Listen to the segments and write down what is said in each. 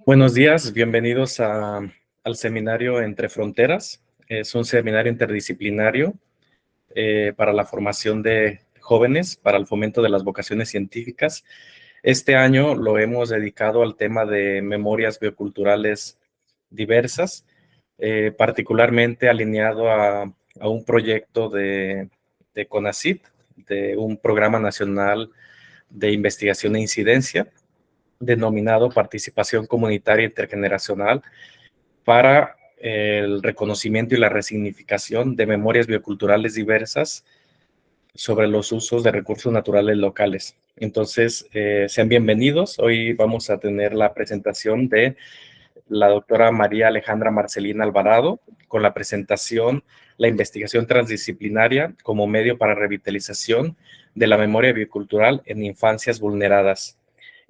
Buenos días, bienvenidos al seminario Entre Fronteras. Es un seminario interdisciplinario para la formación de jóvenes, para el fomento de las vocaciones científicas. Este año lo hemos dedicado al tema de memorias bioculturales diversas, particularmente alineado a un proyecto de CONACYT, de un programa nacional de investigación e incidencia, denominado Participación Comunitaria Intergeneracional para el reconocimiento y la resignificación de memorias bioculturales diversas sobre los usos de recursos naturales locales. Entonces, sean bienvenidos. Hoy vamos a tener la presentación de la doctora María Alejandra Marcelina Alvarado, con la presentación La investigación transdisciplinaria como medio para revitalización de la memoria biocultural en infancias vulneradas.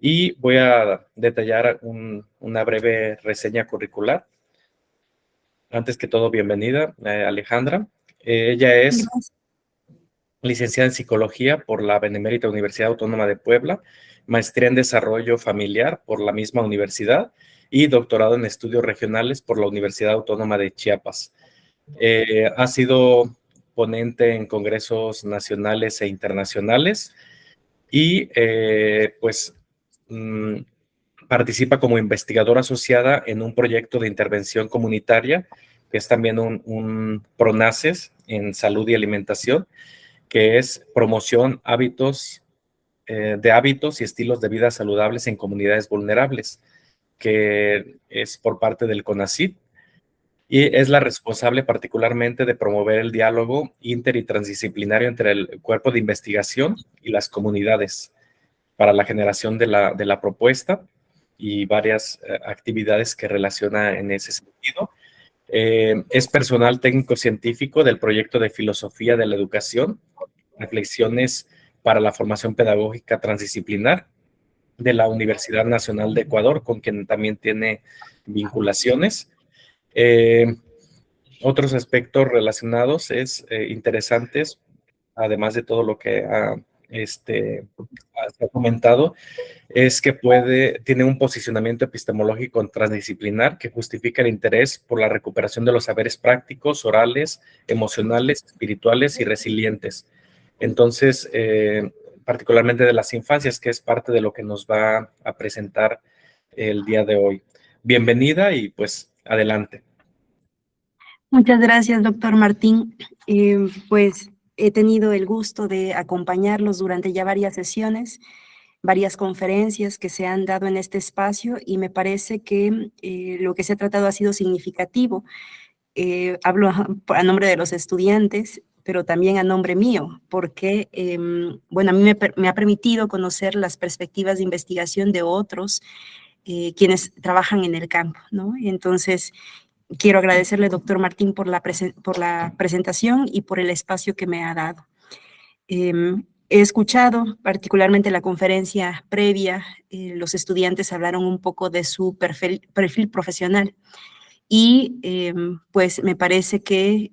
Y voy a detallar una breve reseña curricular. Antes que todo, bienvenida, Alejandra. Ella es Gracias. licenciada en Psicología por la Benemérita Universidad Autónoma de Puebla, maestría en Desarrollo Familiar por la misma universidad y doctorado en Estudios Regionales por la Universidad Autónoma de Chiapas. Ha sido ponente en congresos nacionales e internacionales y participa como investigadora asociada en un proyecto de intervención comunitaria, que es también un PRONACES en salud y alimentación, que es promoción de hábitos y estilos de vida saludables en comunidades vulnerables, que es por parte del CONACYT, y es la responsable particularmente de promover el diálogo inter y transdisciplinario entre el cuerpo de investigación y las comunidades para la generación de la propuesta y varias actividades que relaciona en ese sentido. Es personal técnico científico del proyecto de filosofía de la educación, reflexiones para la formación pedagógica transdisciplinar de la Universidad Nacional de Ecuador, con quien también tiene vinculaciones. Otros aspectos relacionados interesantes, además de todo lo que ha comentado, es que tiene un posicionamiento epistemológico transdisciplinar que justifica el interés por la recuperación de los saberes prácticos, orales, emocionales, espirituales y resilientes. Entonces, particularmente de las infancias, que es parte de lo que nos va a presentar el día de hoy. Bienvenida y pues adelante. Muchas gracias, doctor Martín. Pues he tenido el gusto de acompañarlos durante ya varias sesiones, varias conferencias que se han dado en este espacio y me parece que lo que se ha tratado ha sido significativo. Hablo a nombre de los estudiantes, pero también a nombre mío, porque, bueno, a mí me ha permitido conocer las perspectivas de investigación de otros quienes trabajan en el campo, ¿no? Entonces, quiero agradecerle, doctor Martín, por la presentación y por el espacio que me ha dado. He escuchado particularmente la conferencia previa, los estudiantes hablaron un poco de su perfil profesional y pues me parece que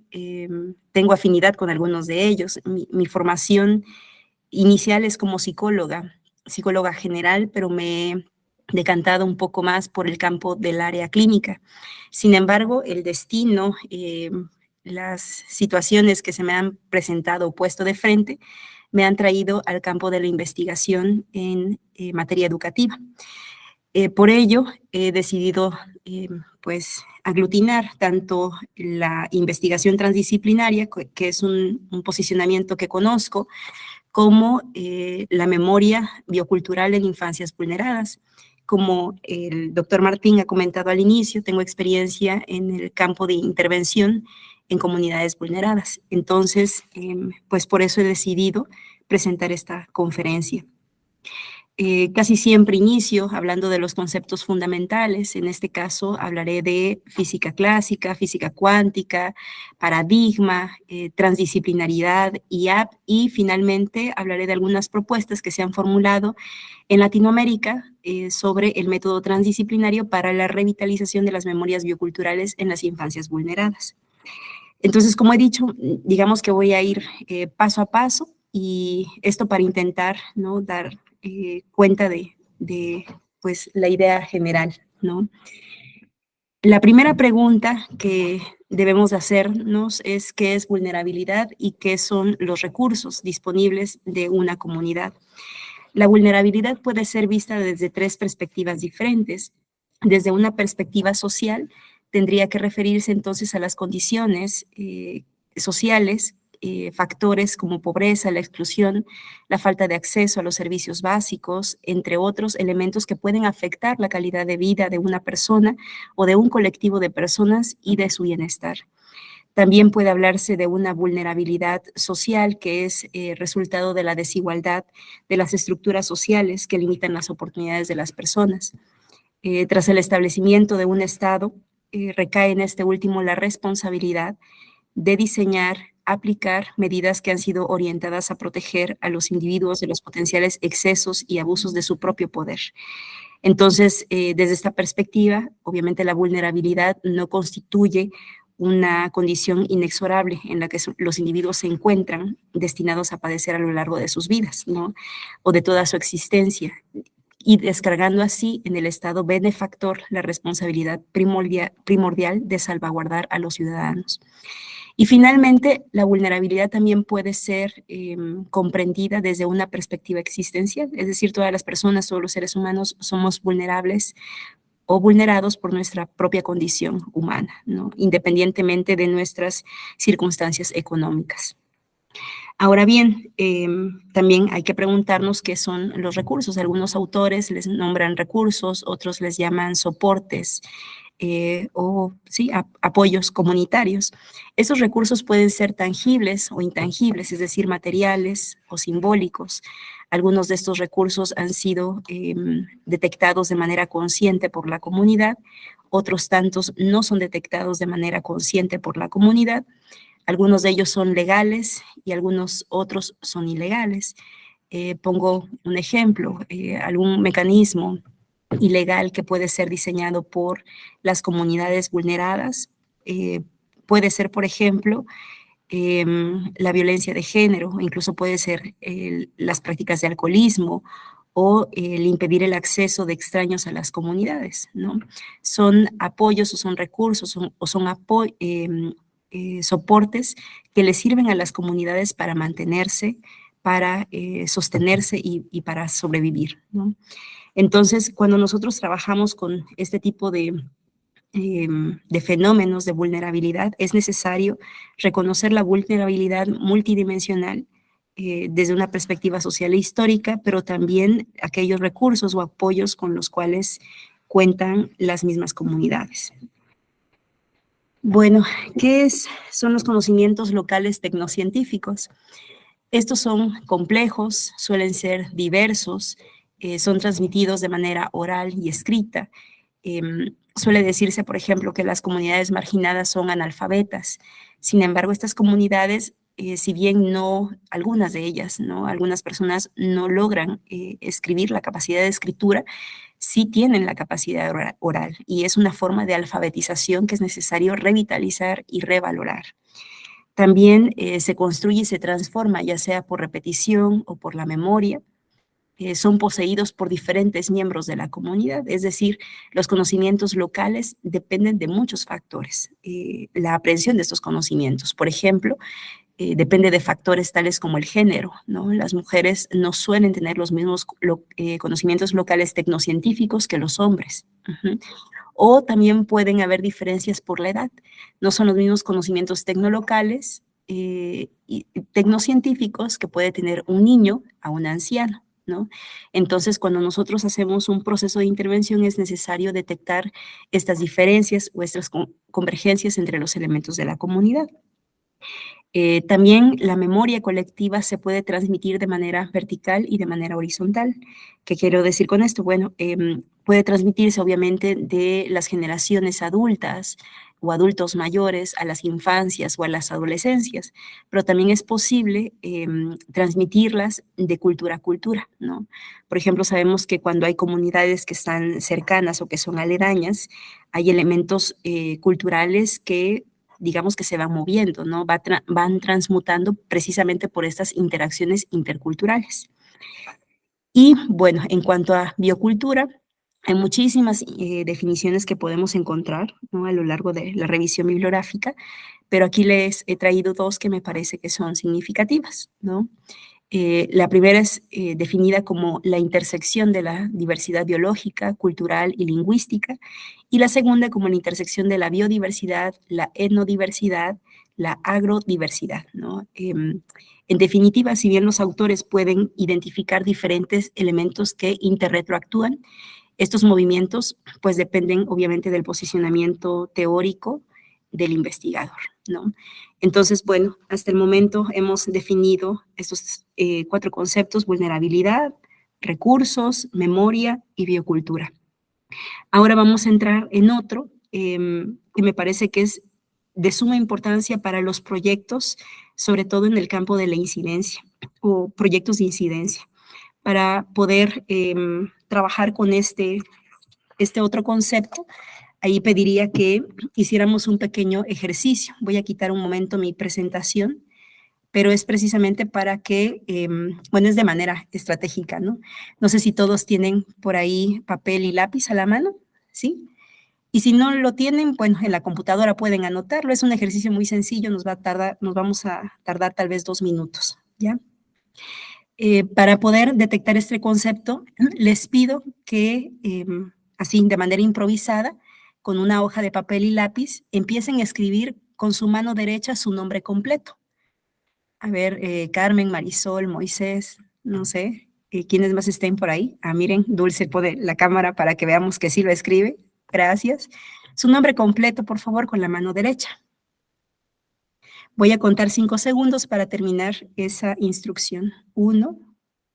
tengo afinidad con algunos de ellos. Mi formación inicial es como psicóloga general, pero me he decantado un poco más por el campo del área clínica. Sin embargo, el destino, las situaciones que se me han presentado o puesto de frente, me han traído al campo de la investigación en materia educativa. Por ello, he decidido pues aglutinar tanto la investigación transdisciplinaria, que es un posicionamiento que conozco, como la memoria biocultural en infancias vulneradas. Como el doctor Martín ha comentado al inicio, tengo experiencia en el campo de intervención en comunidades vulneradas. Entonces, pues por eso he decidido presentar esta conferencia. Casi siempre inicio hablando de los conceptos fundamentales. En este caso hablaré de física clásica, física cuántica, paradigma, transdisciplinaridad, IAP, y finalmente hablaré de algunas propuestas que se han formulado en Latinoamérica sobre el método transdisciplinario para la revitalización de las memorias bioculturales en las infancias vulneradas. Entonces, como he dicho, digamos que voy a ir paso a paso, y esto para intentar, ¿no?, dar cuenta de pues, la idea general. ¿no? La primera pregunta que debemos hacernos es qué es vulnerabilidad y qué son los recursos disponibles de una comunidad. La vulnerabilidad puede ser vista desde tres perspectivas diferentes. Desde una perspectiva social, tendría que referirse entonces a las condiciones sociales, factores como pobreza, la exclusión, la falta de acceso a los servicios básicos, entre otros elementos que pueden afectar la calidad de vida de una persona o de un colectivo de personas y de su bienestar. También puede hablarse de una vulnerabilidad social que es resultado de la desigualdad de las estructuras sociales que limitan las oportunidades de las personas. Tras el establecimiento de un Estado, recae en este último la responsabilidad de diseñar, aplicar medidas que han sido orientadas a proteger a los individuos de los potenciales excesos y abusos de su propio poder. Entonces, desde esta perspectiva, obviamente la vulnerabilidad no constituye una condición inexorable en la que los individuos se encuentran destinados a padecer a lo largo de sus vidas, ¿no? O de toda su existencia, y descargando así en el Estado benefactor la responsabilidad primordial de salvaguardar a los ciudadanos. Y finalmente, la vulnerabilidad también puede ser comprendida desde una perspectiva existencial, es decir, todas las personas, todos los seres humanos somos vulnerables o vulnerados por nuestra propia condición humana, ¿no? Independientemente de nuestras circunstancias económicas. Ahora bien, también hay que preguntarnos qué son los recursos. Algunos autores les nombran recursos, otros les llaman soportes o sí, apoyos comunitarios. Esos recursos pueden ser tangibles o intangibles, es decir, materiales o simbólicos. Algunos de estos recursos han sido detectados de manera consciente por la comunidad, otros tantos no son detectados de manera consciente por la comunidad. Algunos de ellos son legales y algunos otros son ilegales. Pongo un ejemplo, algún mecanismo ilegal que puede ser diseñado por las comunidades vulneradas. Puede ser, por ejemplo, la violencia de género, incluso puede ser las prácticas de alcoholismo o el impedir el acceso de extraños a las comunidades, ¿no? Son apoyos o son recursos o son soportes que le sirven a las comunidades para mantenerse, para sostenerse y para sobrevivir, ¿no? Entonces, cuando nosotros trabajamos con este tipo de fenómenos de vulnerabilidad, es necesario reconocer la vulnerabilidad multidimensional desde una perspectiva social e histórica, pero también aquellos recursos o apoyos con los cuales cuentan las mismas comunidades. Bueno, son los conocimientos locales tecnocientíficos? Estos son complejos, suelen ser diversos, son transmitidos de manera oral y escrita. Suele decirse, por ejemplo, que las comunidades marginadas son analfabetas. Sin embargo, estas comunidades, si bien no, algunas de ellas, ¿no? Algunas personas no logran escribir, la capacidad de escritura, sí tienen la capacidad oral y es una forma de alfabetización que es necesario revitalizar y revalorar. También se construye y se transforma, ya sea por repetición o por la memoria. Son poseídos por diferentes miembros de la comunidad, es decir, los conocimientos locales dependen de muchos factores. La aprehensión de estos conocimientos, por ejemplo, depende de factores tales como el género, ¿no? Las mujeres no suelen tener los mismos conocimientos locales tecnocientíficos que los hombres. O también pueden haber diferencias por la edad. No son los mismos conocimientos tecnolocales y tecnocientíficos que puede tener un niño a un anciano, ¿no? Entonces, cuando nosotros hacemos un proceso de intervención, es necesario detectar estas diferencias o estas convergencias entre los elementos de la comunidad. También la memoria colectiva se puede transmitir de manera vertical y de manera horizontal. ¿Qué quiero decir con esto? Bueno, puede transmitirse obviamente de las generaciones adultas o adultos mayores a las infancias o a las adolescencias, pero también es posible transmitirlas de cultura a cultura, ¿no? Por ejemplo, sabemos que cuando hay comunidades que están cercanas o que son aledañas, hay elementos culturales que digamos que se van moviendo, ¿no? Van transmutando precisamente por estas interacciones interculturales. Y bueno, en cuanto a biocultura, Hay muchísimas definiciones que podemos encontrar, ¿no?, a lo largo de la revisión bibliográfica, pero aquí les he traído dos que me parece que son significativas, ¿no? La primera es definida como la intersección de la diversidad biológica, cultural y lingüística, y la segunda como la intersección de la biodiversidad, la etnodiversidad, la agrodiversidad, ¿no? En definitiva, si bien los autores pueden identificar diferentes elementos que interretroactúan, estos movimientos pues dependen obviamente del posicionamiento teórico del investigador, ¿no? Entonces, bueno, hasta el momento hemos definido estos 4 conceptos: vulnerabilidad, recursos, memoria y biocultura. Ahora vamos a entrar en otro que me parece que es de suma importancia para los proyectos, sobre todo en el campo de la incidencia o proyectos de incidencia, para poder trabajar con este otro concepto. Ahí pediría que hiciéramos un pequeño ejercicio. Voy a quitar un momento mi presentación, pero es precisamente para que, bueno, es de manera estratégica, ¿no? No sé si todos tienen por ahí papel y lápiz a la mano, ¿sí? Y si no lo tienen, bueno, en la computadora pueden anotarlo. Es un ejercicio muy sencillo, nos vamos a tardar tal vez 2 minutos, ¿ya? Para poder detectar este concepto, les pido que, así de manera improvisada, con una hoja de papel y lápiz, empiecen a escribir con su mano derecha su nombre completo. A ver, Carmen, Marisol, Moisés, no sé, ¿quiénes más estén por ahí? Ah, miren, Dulce pone la cámara para que veamos que sí lo escribe. Gracias. Su nombre completo, por favor, con la mano derecha. Voy a contar 5 segundos para terminar esa instrucción. 1,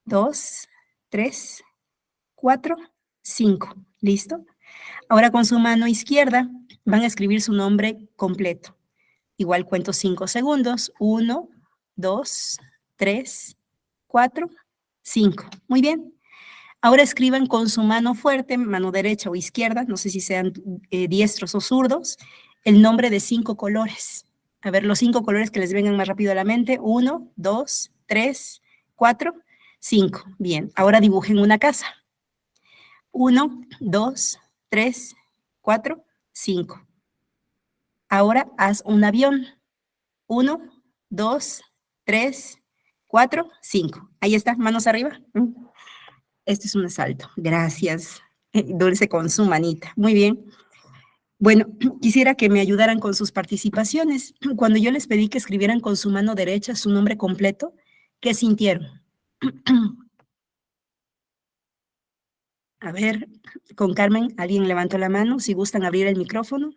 2, 3, 4, 5. ¿Listo? Ahora con su mano izquierda van a escribir su nombre completo. Igual cuento 5 segundos. 1, 2, 3, 4, 5. Muy bien. Ahora escriban con su mano fuerte, mano derecha o izquierda, no sé si sean diestros o zurdos, el nombre de 5 colores. A ver, los 5 colores que les vengan más rápido a la mente. 1, 2, 3, 4, 5. Bien, ahora dibujen una casa. 1, 2, 3, 4, 5. Ahora haz un avión. 1, 2, 3, 4, 5. Ahí está, manos arriba. Este es un asalto. Gracias. Dulce con su manita. Muy bien. Bueno, quisiera que me ayudaran con sus participaciones. Cuando yo les pedí que escribieran con su mano derecha su nombre completo, ¿qué sintieron? A ver, con Carmen, ¿alguien levantó la mano? Si gustan abrir el micrófono.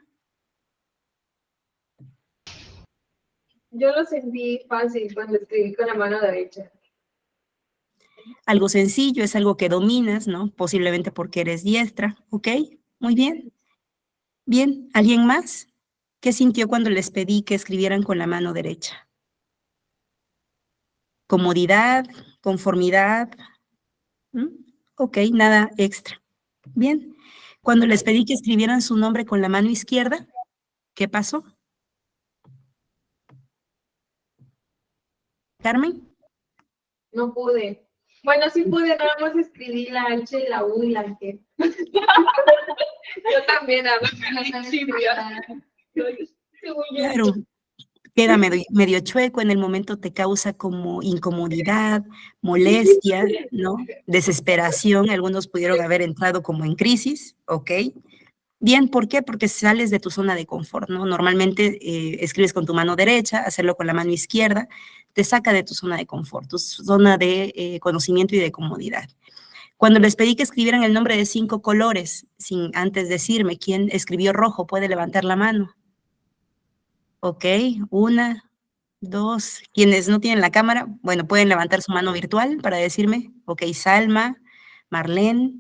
Yo lo sentí fácil cuando escribí con la mano derecha. Algo sencillo, es algo que dominas, ¿no? Posiblemente porque eres diestra, ¿ok? Muy bien. Bien, ¿alguien más? ¿Qué sintió cuando les pedí que escribieran con la mano derecha? Comodidad, conformidad. ¿Mm? Ok, nada extra. Bien. Cuando les pedí que escribieran su nombre con la mano izquierda, ¿qué pasó? ¿Carmen? No pude. Bueno, sí pude, nada más escribí la H, la U y la G. Yo también hablo Claro, queda medio chueco, en el momento te causa como incomodidad, molestia, ¿no? Desesperación, algunos pudieron haber entrado como en crisis, ¿ok? Bien, ¿por qué? Porque sales de tu zona de confort, ¿no? Normalmente escribes con tu mano derecha, hacerlo con la mano izquierda, te saca de tu zona de confort, tu zona de conocimiento y de comodidad. Cuando les pedí que escribieran el nombre de 5 colores, sin antes decirme quién escribió rojo, puede levantar la mano. Ok, 1, 2. Quienes no tienen la cámara, bueno, pueden levantar su mano virtual para decirme. Ok, Salma, Marlene.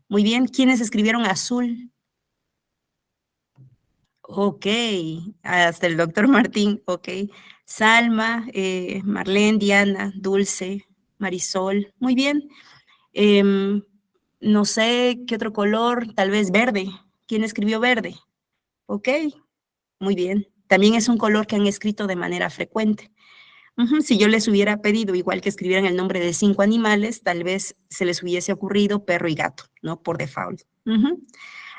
Muy bien, ¿quiénes escribieron azul? Ok, hasta el doctor Martín, ok. Salma, Marlene, Diana, Dulce, Marisol, muy bien. No sé qué otro color, tal vez verde. ¿Quién escribió verde? Ok, muy bien. También es un color que han escrito de manera frecuente. Si yo les hubiera pedido, igual que escribieran el nombre de 5 animales, tal vez se les hubiese ocurrido perro y gato, ¿no? Por default.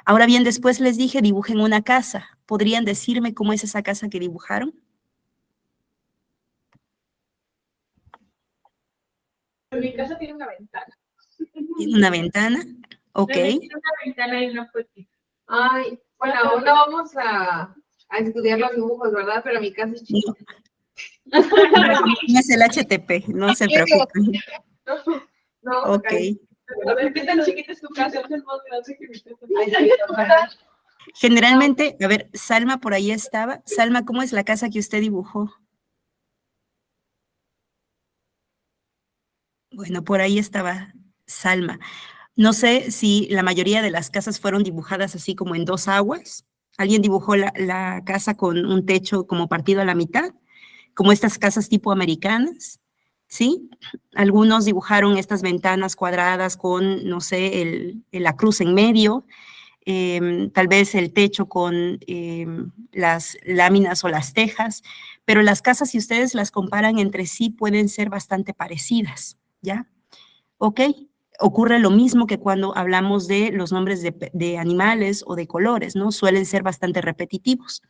Ahora bien, después les dije, dibujen una casa. ¿Podrían decirme cómo es esa casa que dibujaron? Mi casa tiene una ventana. ¿Tiene una ventana? Ok. Tiene una ventana y una puertita. Ay, bueno, no vamos a estudiar los dibujos, ¿verdad? Pero mi casa es chiquita. No es el HTP, no se preocupen. No, Ok. A ver, ¿qué tan chiquita es tu casa? Es más grande que mi casa. Generalmente, a ver, Salma por ahí estaba. Salma, ¿cómo es la casa que usted dibujó? Bueno, por ahí estaba Salma. No sé si la mayoría de las casas fueron dibujadas así como en 2 aguas. ¿Alguien dibujó la casa con un techo como partido a la mitad? Como estas casas tipo americanas, ¿sí? Algunos dibujaron estas ventanas cuadradas con, no sé, la cruz en medio, tal vez el techo con las láminas o las tejas, pero las casas, si ustedes las comparan entre sí, pueden ser bastante parecidas, ¿ya? ¿Ok? Ocurre lo mismo que cuando hablamos de los nombres de animales o de colores, ¿no? Suelen ser bastante repetitivos.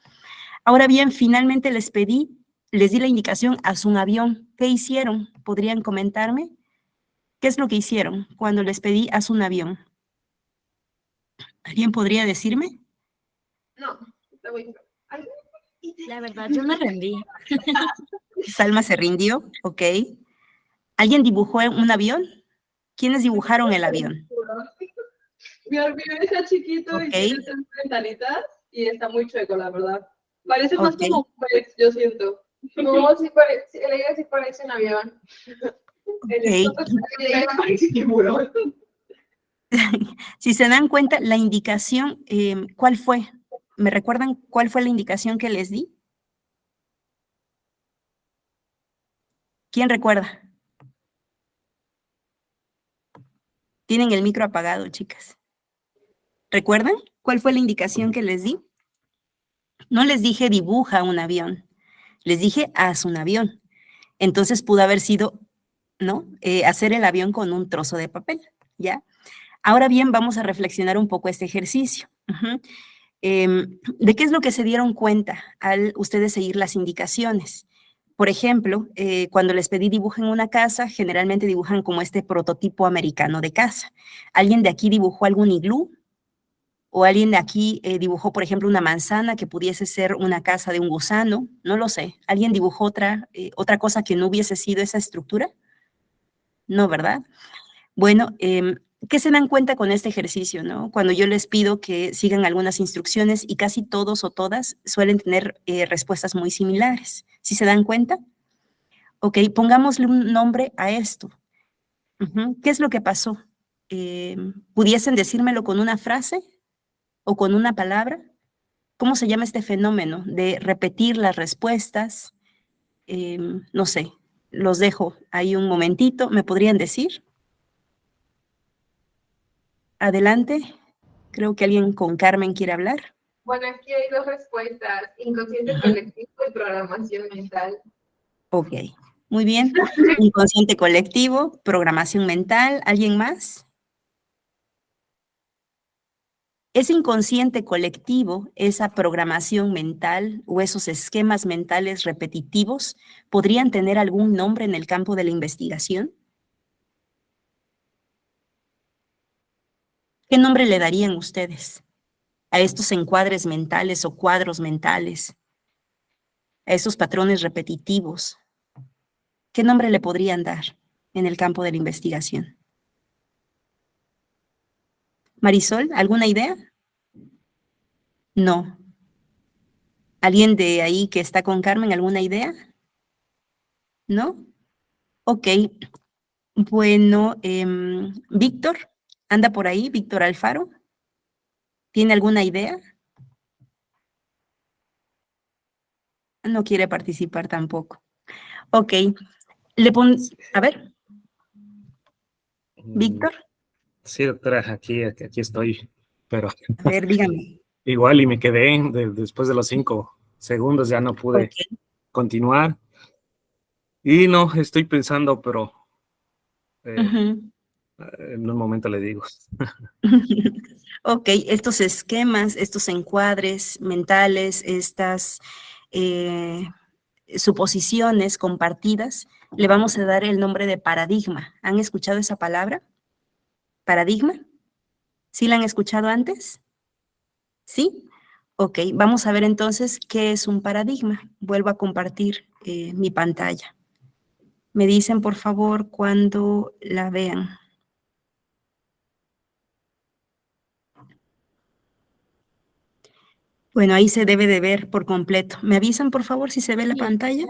Ahora bien, finalmente les di la indicación, haz un avión. ¿Qué hicieron? ¿Podrían comentarme? ¿Qué es lo que hicieron cuando les pedí, haz un avión? ¿Alguien podría decirme? No, está bien. La verdad, yo me rendí. Salma se rindió, ok. ¿Alguien dibujó un avión? ¿Quiénes dibujaron el avión? Mi avión está chiquito y tiene 3 ventanitas y está muy chueco, la verdad. Parece más como un pez, yo siento. No, sí parece, la idea sí parece un avión. Parece tiburón. Si se dan cuenta, la indicación, ¿cuál fue? ¿Me recuerdan cuál fue la indicación que les di? ¿Quién recuerda? Tienen el micro apagado, chicas. ¿Recuerdan cuál fue la indicación que les di? No les dije dibuja un avión, les dije haz un avión. Entonces pudo haber sido, ¿no? Hacer el avión con un trozo de papel, ¿ya? Ahora bien, vamos a reflexionar un poco este ejercicio. ¿De qué es lo que se dieron cuenta al ustedes seguir las indicaciones? Por ejemplo, cuando les pedí dibujen una casa, generalmente dibujan como este prototipo americano de casa. ¿Alguien de aquí dibujó algún iglú? ¿O alguien de aquí dibujó, por ejemplo, una manzana que pudiese ser una casa de un gusano? No lo sé. ¿Alguien dibujó otra cosa que no hubiese sido esa estructura? No, ¿verdad? Bueno, ¿qué se dan cuenta con este ejercicio, no? Cuando yo les pido que sigan algunas instrucciones y casi todos o todas suelen tener respuestas muy similares. ¿Sí se dan cuenta? Ok, pongámosle un nombre a esto. ¿Qué es lo que pasó? ¿Pudiesen decírmelo con una frase o con una palabra? ¿Cómo se llama este fenómeno de repetir las respuestas? No sé, los dejo ahí un momentito. ¿Me podrían decir? Adelante. Creo que alguien con Carmen quiere hablar. Bueno, aquí hay 2 respuestas, inconsciente colectivo y programación mental. Ok, muy bien. Inconsciente colectivo, programación mental. ¿Alguien más? Ese inconsciente colectivo, esa programación mental o esos esquemas mentales repetitivos, ¿podrían tener algún nombre en el campo de la investigación? ¿Qué nombre le darían ustedes a estos encuadres mentales o cuadros mentales, a esos patrones repetitivos? ¿Qué nombre le podrían dar en el campo de la investigación? Marisol, ¿alguna idea? No. ¿Alguien de ahí que está con Carmen, alguna idea? ¿No? Ok. Bueno, Víctor, ¿anda por ahí? Víctor Alfaro. ¿Tiene alguna idea? No quiere participar tampoco. Ok. A ver, Víctor, Sí, doctora, aquí estoy, pero a ver, dígame. igual y me quedé después de los 5 segundos, ya no pude Ok. continuar. Y no, estoy pensando, pero Ujú. en un momento le digo. Ok, estos esquemas, estos encuadres mentales, estas eh, suposiciones compartidas, le vamos a dar el nombre de paradigma. ¿Han escuchado esa palabra? ¿Paradigma? ¿Sí la han escuchado antes? ¿Sí? Ok, vamos a ver entonces qué es un paradigma. Vuelvo a compartir mi pantalla. Me dicen, por favor, cuando la vean. Bueno, ahí se debe de ver por completo. ¿Me avisan, por favor, si se ve la pantalla?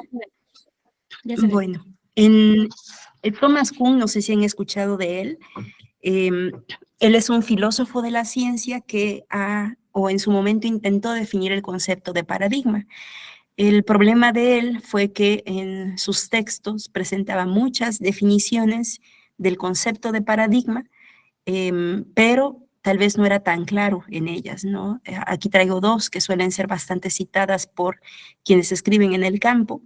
Ya se ve. Bueno, en Thomas Kuhn, no sé si han escuchado de él. Él es un filósofo de la ciencia que o en su momento intentó definir el concepto de paradigma. El problema de él fue que en sus textos presentaba muchas definiciones del concepto de paradigma, pero tal vez no era tan claro en ellas, ¿no? Aquí traigo dos que suelen ser bastante citadas por quienes escriben en el campo.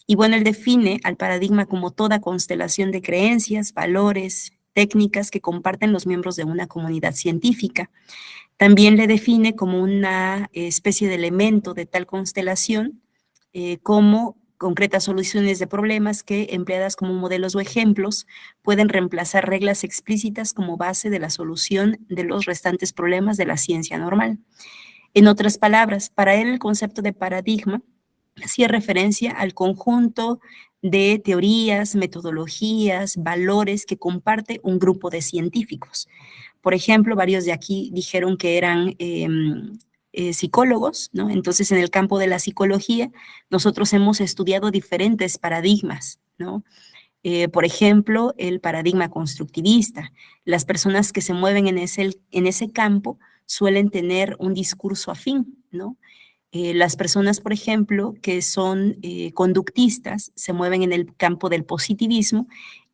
Y bueno, él define al paradigma como toda constelación de creencias, valores, técnicas que comparten los miembros de una comunidad científica. También le define como una especie de elemento de tal constelación como concretas soluciones de problemas que, empleadas como modelos o ejemplos, pueden reemplazar reglas explícitas como base de la solución de los restantes problemas de la ciencia normal. En otras palabras, para él el concepto de paradigma hacía referencia al conjunto de teorías, metodologías, valores que comparte un grupo de científicos. Por ejemplo, varios de aquí dijeron que eran psicólogos, ¿no? Entonces, en el campo de la psicología, nosotros hemos estudiado diferentes paradigmas, ¿no? Por ejemplo, el paradigma constructivista. Las personas que se mueven en ese campo suelen tener un discurso afín, ¿no? Las personas, por ejemplo, que son conductistas, se mueven en el campo del positivismo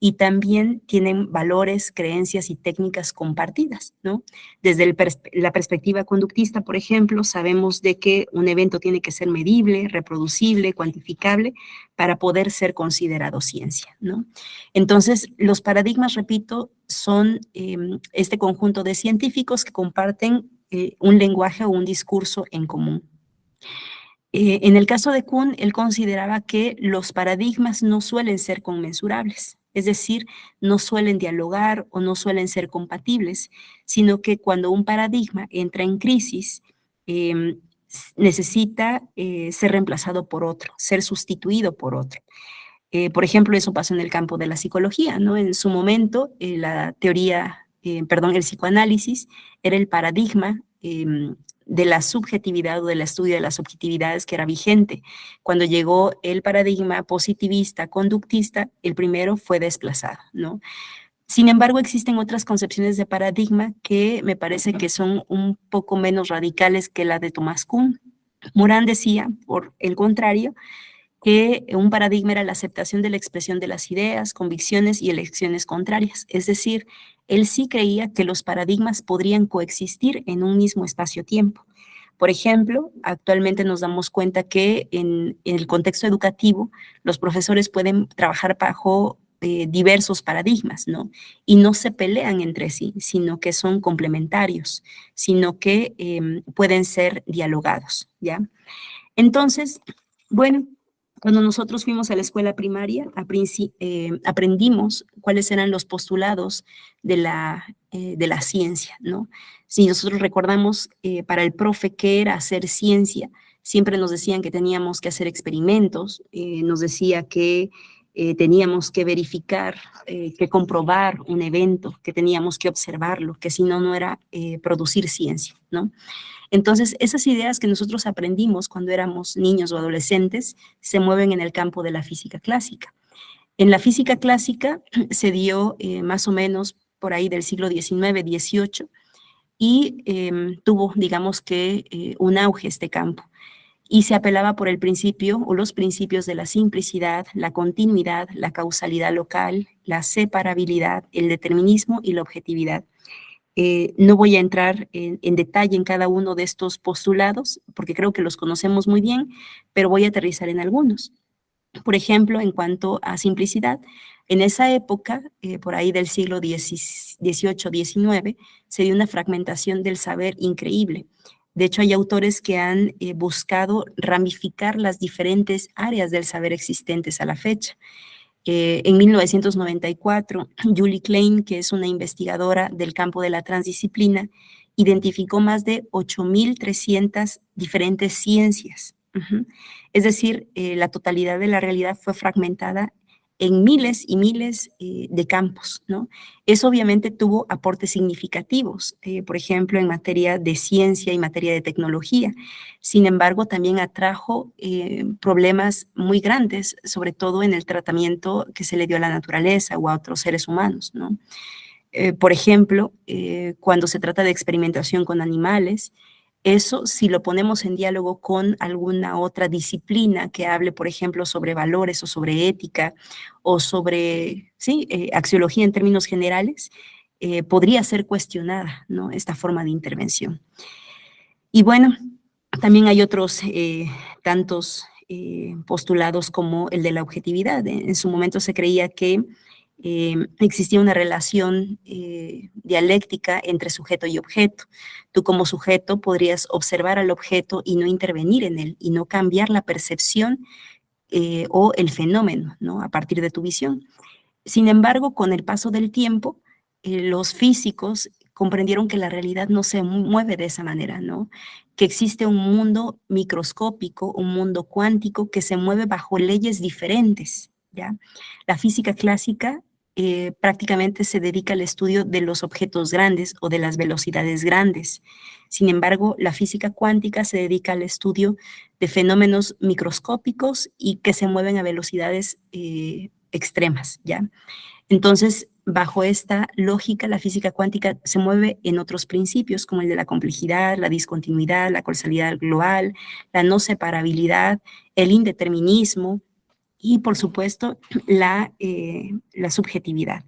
y también tienen valores, creencias y técnicas compartidas, ¿no? Desde la perspectiva conductista, por ejemplo, sabemos de que un evento tiene que ser medible, reproducible, cuantificable para poder ser considerado ciencia, ¿no? Entonces, los paradigmas, repito, son este conjunto de científicos que comparten un lenguaje o un discurso en común. En el caso de Kuhn, él consideraba que los paradigmas no suelen ser conmensurables, es decir, no suelen dialogar o no suelen ser compatibles, sino que cuando un paradigma entra en crisis, necesita ser reemplazado por otro, ser sustituido por otro. Por ejemplo, eso pasó en el campo de la psicología, ¿no? En su momento, el psicoanálisis era el paradigma de la subjetividad o del estudio de las subjetividades que era vigente. Cuando llegó el paradigma positivista, conductista, el primero fue desplazado, ¿no? Sin embargo, existen otras concepciones de paradigma que me parece que son un poco menos radicales que la de Thomas Kuhn. Morán decía, por el contrario, que un paradigma era la aceptación de la expresión de las ideas, convicciones y elecciones contrarias. Es decir, él sí creía que los paradigmas podrían coexistir en un mismo espacio-tiempo. Por ejemplo, actualmente nos damos cuenta que en el contexto educativo los profesores pueden trabajar bajo diversos paradigmas, ¿no? Y no se pelean entre sí, sino que son complementarios, sino que pueden ser dialogados, ¿ya? Entonces, bueno, cuando nosotros fuimos a la escuela primaria, aprendimos cuáles eran los postulados de la ciencia, ¿no? Si nosotros recordamos para el profe qué era hacer ciencia, siempre nos decían que teníamos que hacer experimentos, nos decía que teníamos que verificar, que comprobar un evento, que teníamos que observarlo, que si no, no era producir ciencia, ¿no? Entonces, esas ideas que nosotros aprendimos cuando éramos niños o adolescentes se mueven en el campo de la física clásica. En la física clásica se dio más o menos por ahí del siglo XIX, XVIII, y tuvo, digamos que, un auge este campo. Y se apelaba por el principio o los principios de la simplicidad, la continuidad, la causalidad local, la separabilidad, el determinismo y la objetividad. No voy a entrar en detalle en cada uno de estos postulados, porque creo que los conocemos muy bien, pero voy a aterrizar en algunos. Por ejemplo, en cuanto a simplicidad, en esa época, por ahí del siglo XVIII-XIX, se dio una fragmentación del saber increíble. De hecho, hay autores que han buscado ramificar las diferentes áreas del saber existentes a la fecha. En 1994, Julie Klein, que es una investigadora del campo de la transdisciplina, identificó más de 8.300 diferentes ciencias. Es decir, la totalidad de la realidad fue fragmentada en miles y miles de campos, ¿no? Eso obviamente tuvo aportes significativos, por ejemplo, en materia de ciencia y materia de tecnología. Sin embargo, también atrajo problemas muy grandes, sobre todo en el tratamiento que se le dio a la naturaleza o a otros seres humanos, ¿no? Por ejemplo, cuando se trata de experimentación con animales, eso, si lo ponemos en diálogo con alguna otra disciplina que hable, por ejemplo, sobre valores o sobre ética o sobre, sí, axiología en términos generales, podría ser cuestionada, ¿no?, esta forma de intervención. Y bueno, también hay otros tantos postulados como el de la objetividad. En su momento se creía que existía una relación dialéctica entre sujeto y objeto. Tú como sujeto podrías observar al objeto y no intervenir en él y no cambiar la percepción o el fenómeno, ¿no?, a partir de tu visión. Sin embargo, con el paso del tiempo, los físicos comprendieron que la realidad no se mueve de esa manera, ¿no?, que existe un mundo microscópico, un mundo cuántico que se mueve bajo leyes diferentes, ¿ya? La física clásica prácticamente se dedica al estudio de los objetos grandes o de las velocidades grandes. Sin embargo, la física cuántica se dedica al estudio de fenómenos microscópicos y que se mueven a velocidades extremas, ¿ya? Entonces, bajo esta lógica, la física cuántica se mueve en otros principios, como el de la complejidad, la discontinuidad, la causalidad global, la no separabilidad, el indeterminismo, y, por supuesto, la subjetividad.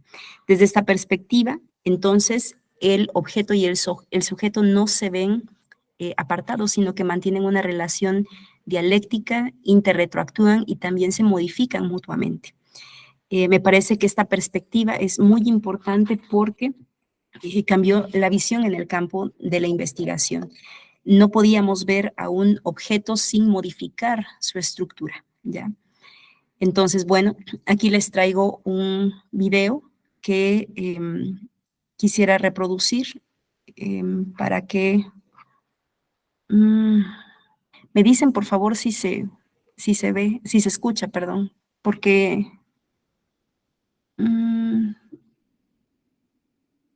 Desde esta perspectiva, entonces, el objeto y el sujeto no se ven apartados, sino que mantienen una relación dialéctica, interretroactúan y también se modifican mutuamente. Me parece que esta perspectiva es muy importante porque cambió la visión en el campo de la investigación. No podíamos ver a un objeto sin modificar su estructura, ¿ya? Entonces, bueno, aquí les traigo un video que quisiera reproducir para que me dicen, por favor, si se ve, si se escucha, perdón, porque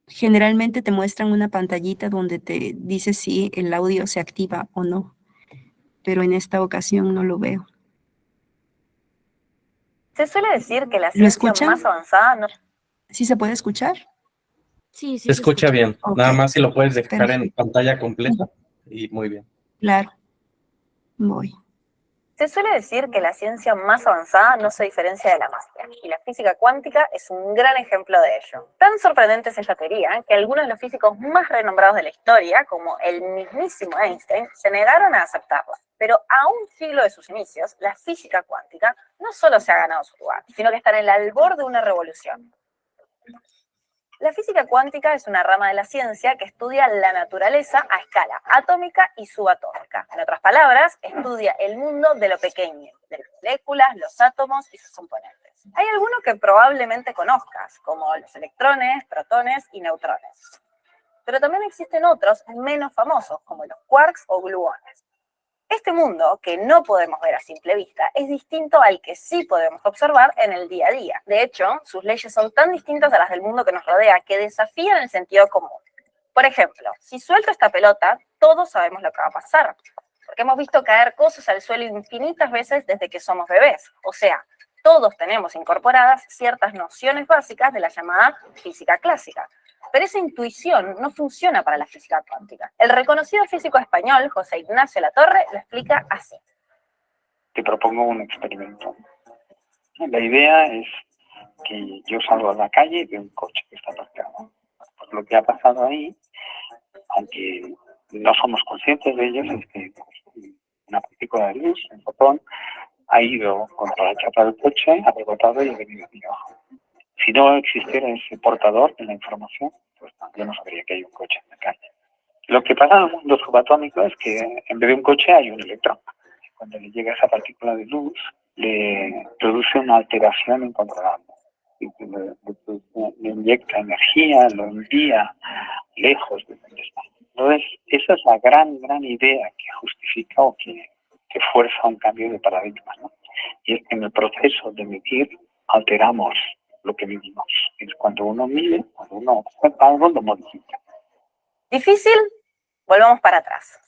generalmente te muestran una pantallita donde te dice si el audio se activa o no, pero en esta ocasión no lo veo. Se suele decir que la ¿Lo ciencia escuchan? más avanzada no... ¿Sí se puede escuchar? Sí, Se escucha bien. Ok, Nada más si lo puedes dejar en perfecto. pantalla completa y muy bien. Claro, voy. Se suele decir que la ciencia más avanzada no se diferencia de la magia, y la física cuántica es un gran ejemplo de ello. Tan sorprendente es esta teoría que algunos de los físicos más renombrados de la historia, como el mismísimo Einstein, se negaron a aceptarla. Pero a un siglo de sus inicios, la física cuántica no solo se ha ganado su lugar, sino que está en el albor de una revolución. La física cuántica es una rama de la ciencia que estudia la naturaleza a escala atómica y subatómica. En otras palabras, estudia el mundo de lo pequeño, de las moléculas, los átomos y sus componentes. Hay algunos que probablemente conozcas, como los electrones, protones y neutrones. Pero también existen otros menos famosos, como los quarks o gluones. Este mundo, que no podemos ver a simple vista, es distinto al que sí podemos observar en el día a día. De hecho, sus leyes son tan distintas a las del mundo que nos rodea que desafían el sentido común. Por ejemplo, si suelto esta pelota, todos sabemos lo que va a pasar, porque hemos visto caer cosas al suelo infinitas veces desde que somos bebés. O sea, todos tenemos incorporadas ciertas nociones básicas de la llamada física clásica. Pero esa intuición no funciona para la física cuántica. El reconocido físico español, José Ignacio Latorre, lo explica así. Te propongo un experimento. La idea es que yo salgo a la calle y veo un coche que está aparcado. Pues lo que ha pasado ahí, aunque no somos conscientes de ello, es que una partícula de luz, un fotón, ha ido contra la chapa del coche, ha rebotado y ha venido aquí abajo. Si no existiera ese portador de la información, pues no, yo no sabría que hay un coche en la calle. Lo que pasa en el mundo subatómico es que en vez de un coche hay un electrón. Cuando le llega esa partícula de luz, le produce una alteración incontrolable. Le inyecta energía, lo envía lejos de donde está. Entonces, esa es la gran idea que justifica o que fuerza un cambio de paradigma, ¿no? Y es que en el proceso de medir alteramos lo que medimos. Es cuando uno mide, cuando uno observa algo, lo modifica. ¿Difícil? Volvamos para atrás.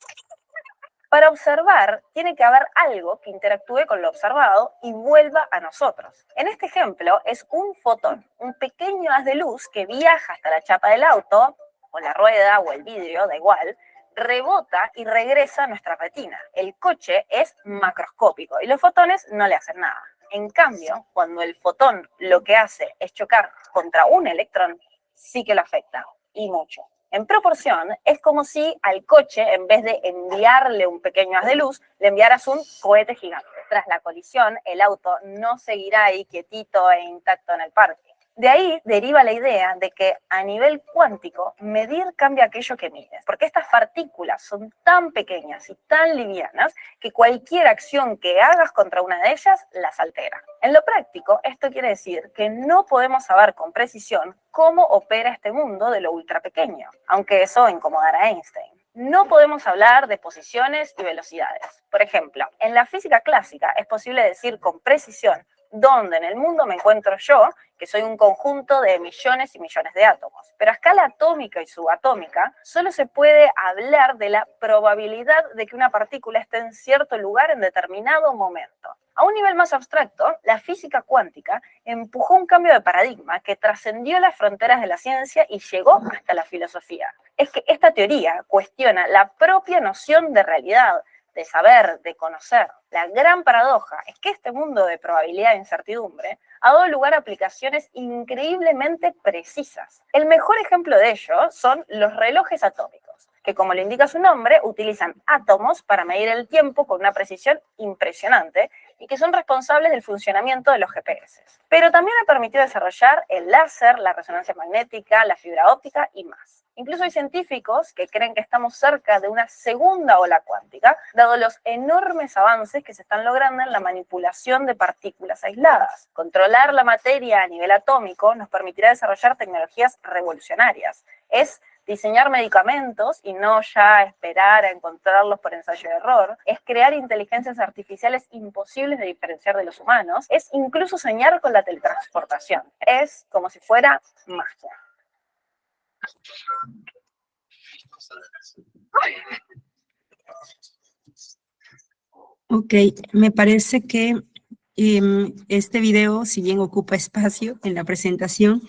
Para observar, tiene que haber algo que interactúe con lo observado y vuelva a nosotros. En este ejemplo, es un fotón, un pequeño haz de luz que viaja hasta la chapa del auto, o la rueda, o el vidrio, da igual, rebota y regresa a nuestra retina. El coche es macroscópico y los fotones no le hacen nada. En cambio, cuando el fotón lo que hace es chocar contra un electrón, sí que lo afecta, y mucho. En proporción, es como si al coche, en vez de enviarle un pequeño haz de luz, le enviaras un cohete gigante. Tras la colisión, el auto no seguirá ahí quietito e intacto en el parque. De ahí deriva la idea de que a nivel cuántico, medir cambia aquello que mides, porque estas partículas son tan pequeñas y tan livianas que cualquier acción que hagas contra una de ellas las altera. En lo práctico, esto quiere decir que no podemos saber con precisión cómo opera este mundo de lo ultra pequeño, aunque eso incomodara a Einstein. No podemos hablar de posiciones y velocidades. Por ejemplo, en la física clásica es posible decir con precisión dónde en el mundo me encuentro yo, que soy un conjunto de millones y millones de átomos. Pero a escala atómica y subatómica, solo se puede hablar de la probabilidad de que una partícula esté en cierto lugar en determinado momento. A un nivel más abstracto, la física cuántica empujó un cambio de paradigma que trascendió las fronteras de la ciencia y llegó hasta la filosofía. Es que esta teoría cuestiona la propia noción de realidad, de saber, de conocer. La gran paradoja es que este mundo de probabilidad e incertidumbre ha dado lugar a aplicaciones increíblemente precisas. El mejor ejemplo de ello son los relojes atómicos, que como le indica su nombre, utilizan átomos para medir el tiempo con una precisión impresionante y que son responsables del funcionamiento de los GPS. Pero también ha permitido desarrollar el láser, la resonancia magnética, la fibra óptica y más. Incluso hay científicos que creen que estamos cerca de una segunda ola cuántica, dado los enormes avances que se están logrando en la manipulación de partículas aisladas. Controlar la materia a nivel atómico nos permitirá desarrollar tecnologías revolucionarias. Es diseñar medicamentos y no ya esperar a encontrarlos por ensayo y error. Es crear inteligencias artificiales imposibles de diferenciar de los humanos. Es incluso soñar con la teletransportación. Es como si fuera magia. Ok, me parece que este video, si bien ocupa espacio en la presentación,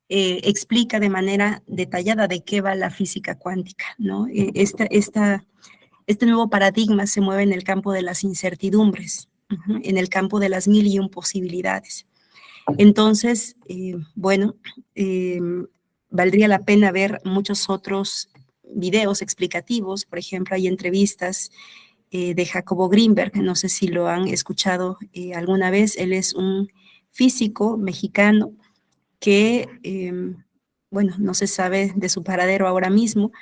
explica de manera detallada de qué va la física cuántica, ¿no? Este nuevo paradigma se mueve en el campo de las incertidumbres, en el campo de las 1001 posibilidades. Entonces, valdría la pena ver muchos otros videos explicativos. Por ejemplo, hay entrevistas de Jacobo Grinberg, no sé si lo han escuchado alguna vez. Él es un físico mexicano que, no se sabe de su paradero ahora mismo,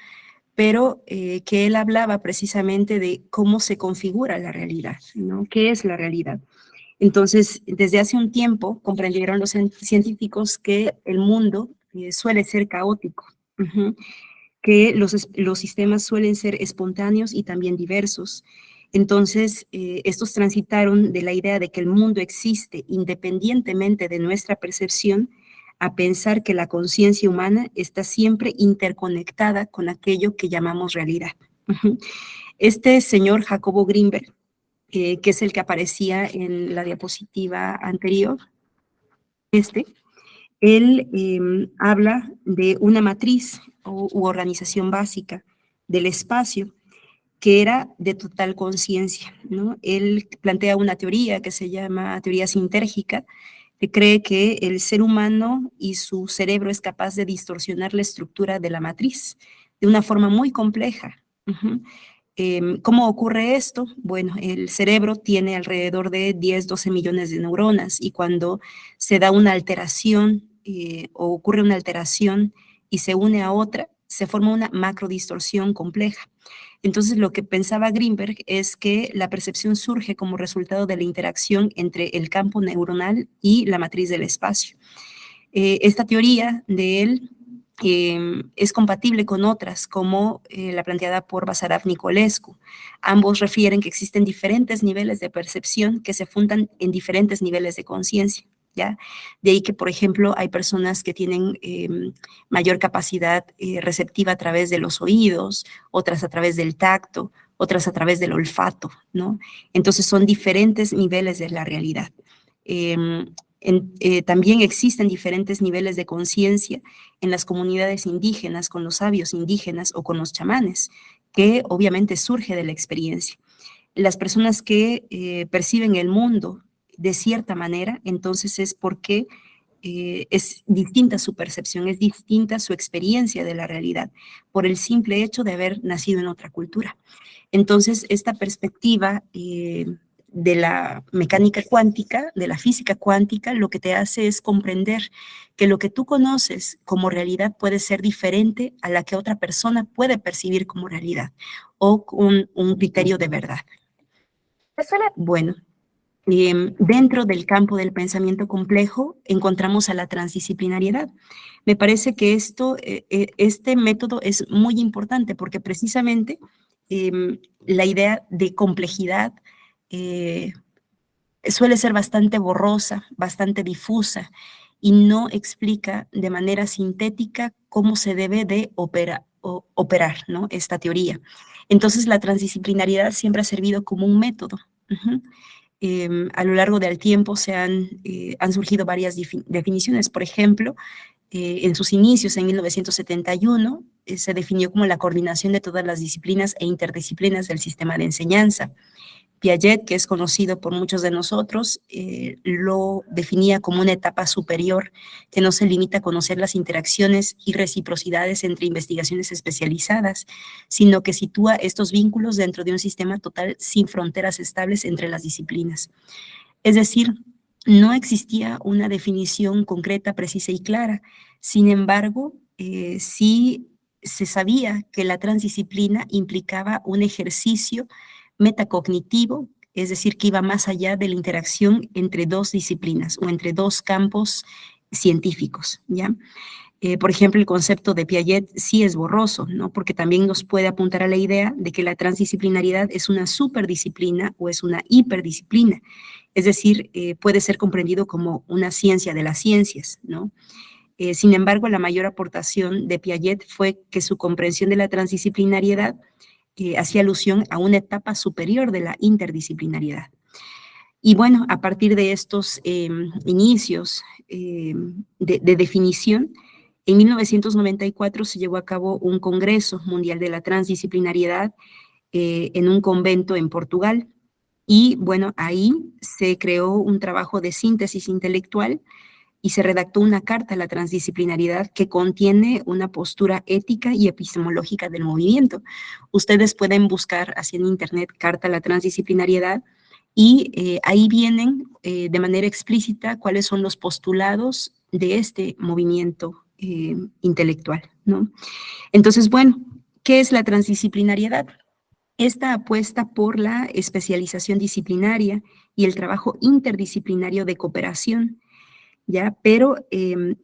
pero que él hablaba precisamente de cómo se configura la realidad, ¿no? ¿Qué es la realidad? Entonces, desde hace un tiempo comprendieron los científicos que el mundo suele ser caótico, que los sistemas suelen ser espontáneos y también diversos. Entonces, estos transitaron de la idea de que el mundo existe independientemente de nuestra percepción a pensar que la conciencia humana está siempre interconectada con aquello que llamamos realidad. Este señor Jacobo Grinberg, que es el que aparecía en la diapositiva anterior, él habla de una matriz u organización básica del espacio que era de total conciencia, ¿no? Él plantea una teoría que se llama teoría sintérgica, que cree que el ser humano y su cerebro es capaz de distorsionar la estructura de la matriz de una forma muy compleja. ¿Cómo ocurre esto? Bueno, el cerebro tiene alrededor de 10, 12 millones de neuronas y cuando se da una alteración o ocurre una alteración y se une a otra, se forma una macrodistorsión compleja. Entonces, lo que pensaba Greenberg es que la percepción surge como resultado de la interacción entre el campo neuronal y la matriz del espacio. Esta teoría de él es compatible con otras, como la planteada por Basarab Nicolescu. Ambos refieren que existen diferentes niveles de percepción que se fundan en diferentes niveles de conciencia. ¿Ya? De ahí que, por ejemplo, hay personas que tienen mayor capacidad receptiva a través de los oídos, otras a través del tacto, otras a través del olfato, ¿no? Entonces son diferentes niveles de la realidad. También existen diferentes niveles de conciencia en las comunidades indígenas, con los sabios indígenas o con los chamanes, que obviamente surge de la experiencia. Las personas que perciben el mundo de cierta manera, entonces es porque es distinta su percepción, es distinta su experiencia de la realidad, por el simple hecho de haber nacido en otra cultura. Entonces, esta perspectiva de la mecánica cuántica, de la física cuántica, lo que te hace es comprender que lo que tú conoces como realidad puede ser diferente a la que otra persona puede percibir como realidad o con un criterio de verdad. Bueno, dentro del campo del pensamiento complejo encontramos a la transdisciplinariedad. Me parece que este método es muy importante porque precisamente la idea de complejidad suele ser bastante borrosa, bastante difusa y no explica de manera sintética cómo se debe de operar, ¿no? Esta teoría. Entonces la transdisciplinariedad siempre ha servido como un método. A lo largo del tiempo han surgido varias definiciones. Por ejemplo, en sus inicios, en 1971, se definió como la coordinación de todas las disciplinas e interdisciplinas del sistema de enseñanza. Piaget, que es conocido por muchos de nosotros, lo definía como una etapa superior que no se limita a conocer las interacciones y reciprocidades entre investigaciones especializadas, sino que sitúa estos vínculos dentro de un sistema total sin fronteras estables entre las disciplinas. Es decir, no existía una definición concreta, precisa y clara. Sin embargo, sí se sabía que la transdisciplina implicaba un ejercicio metacognitivo, es decir, que iba más allá de la interacción entre dos disciplinas o entre dos campos científicos, ¿ya? Por ejemplo, el concepto de Piaget sí es borroso, ¿no? Porque también nos puede apuntar a la idea de que la transdisciplinariedad es una superdisciplina o es una hiperdisciplina, es decir, puede ser comprendido como una ciencia de las ciencias, ¿no? Sin embargo, la mayor aportación de Piaget fue que su comprensión de la transdisciplinariedad hacía alusión a una etapa superior de la interdisciplinariedad. Y bueno, a partir de estos inicios de definición, en 1994 se llevó a cabo un Congreso Mundial de la Transdisciplinariedad en un convento en Portugal. Y bueno, ahí se creó un trabajo de síntesis intelectual y se redactó una carta a la transdisciplinariedad que contiene una postura ética y epistemológica del movimiento. Ustedes pueden buscar así en internet carta a la transdisciplinariedad y ahí vienen de manera explícita cuáles son los postulados de este movimiento intelectual, ¿no? Entonces, bueno, ¿qué es la transdisciplinariedad? Esta apuesta por la especialización disciplinaria y el trabajo interdisciplinario de cooperación, ¿ya? Pero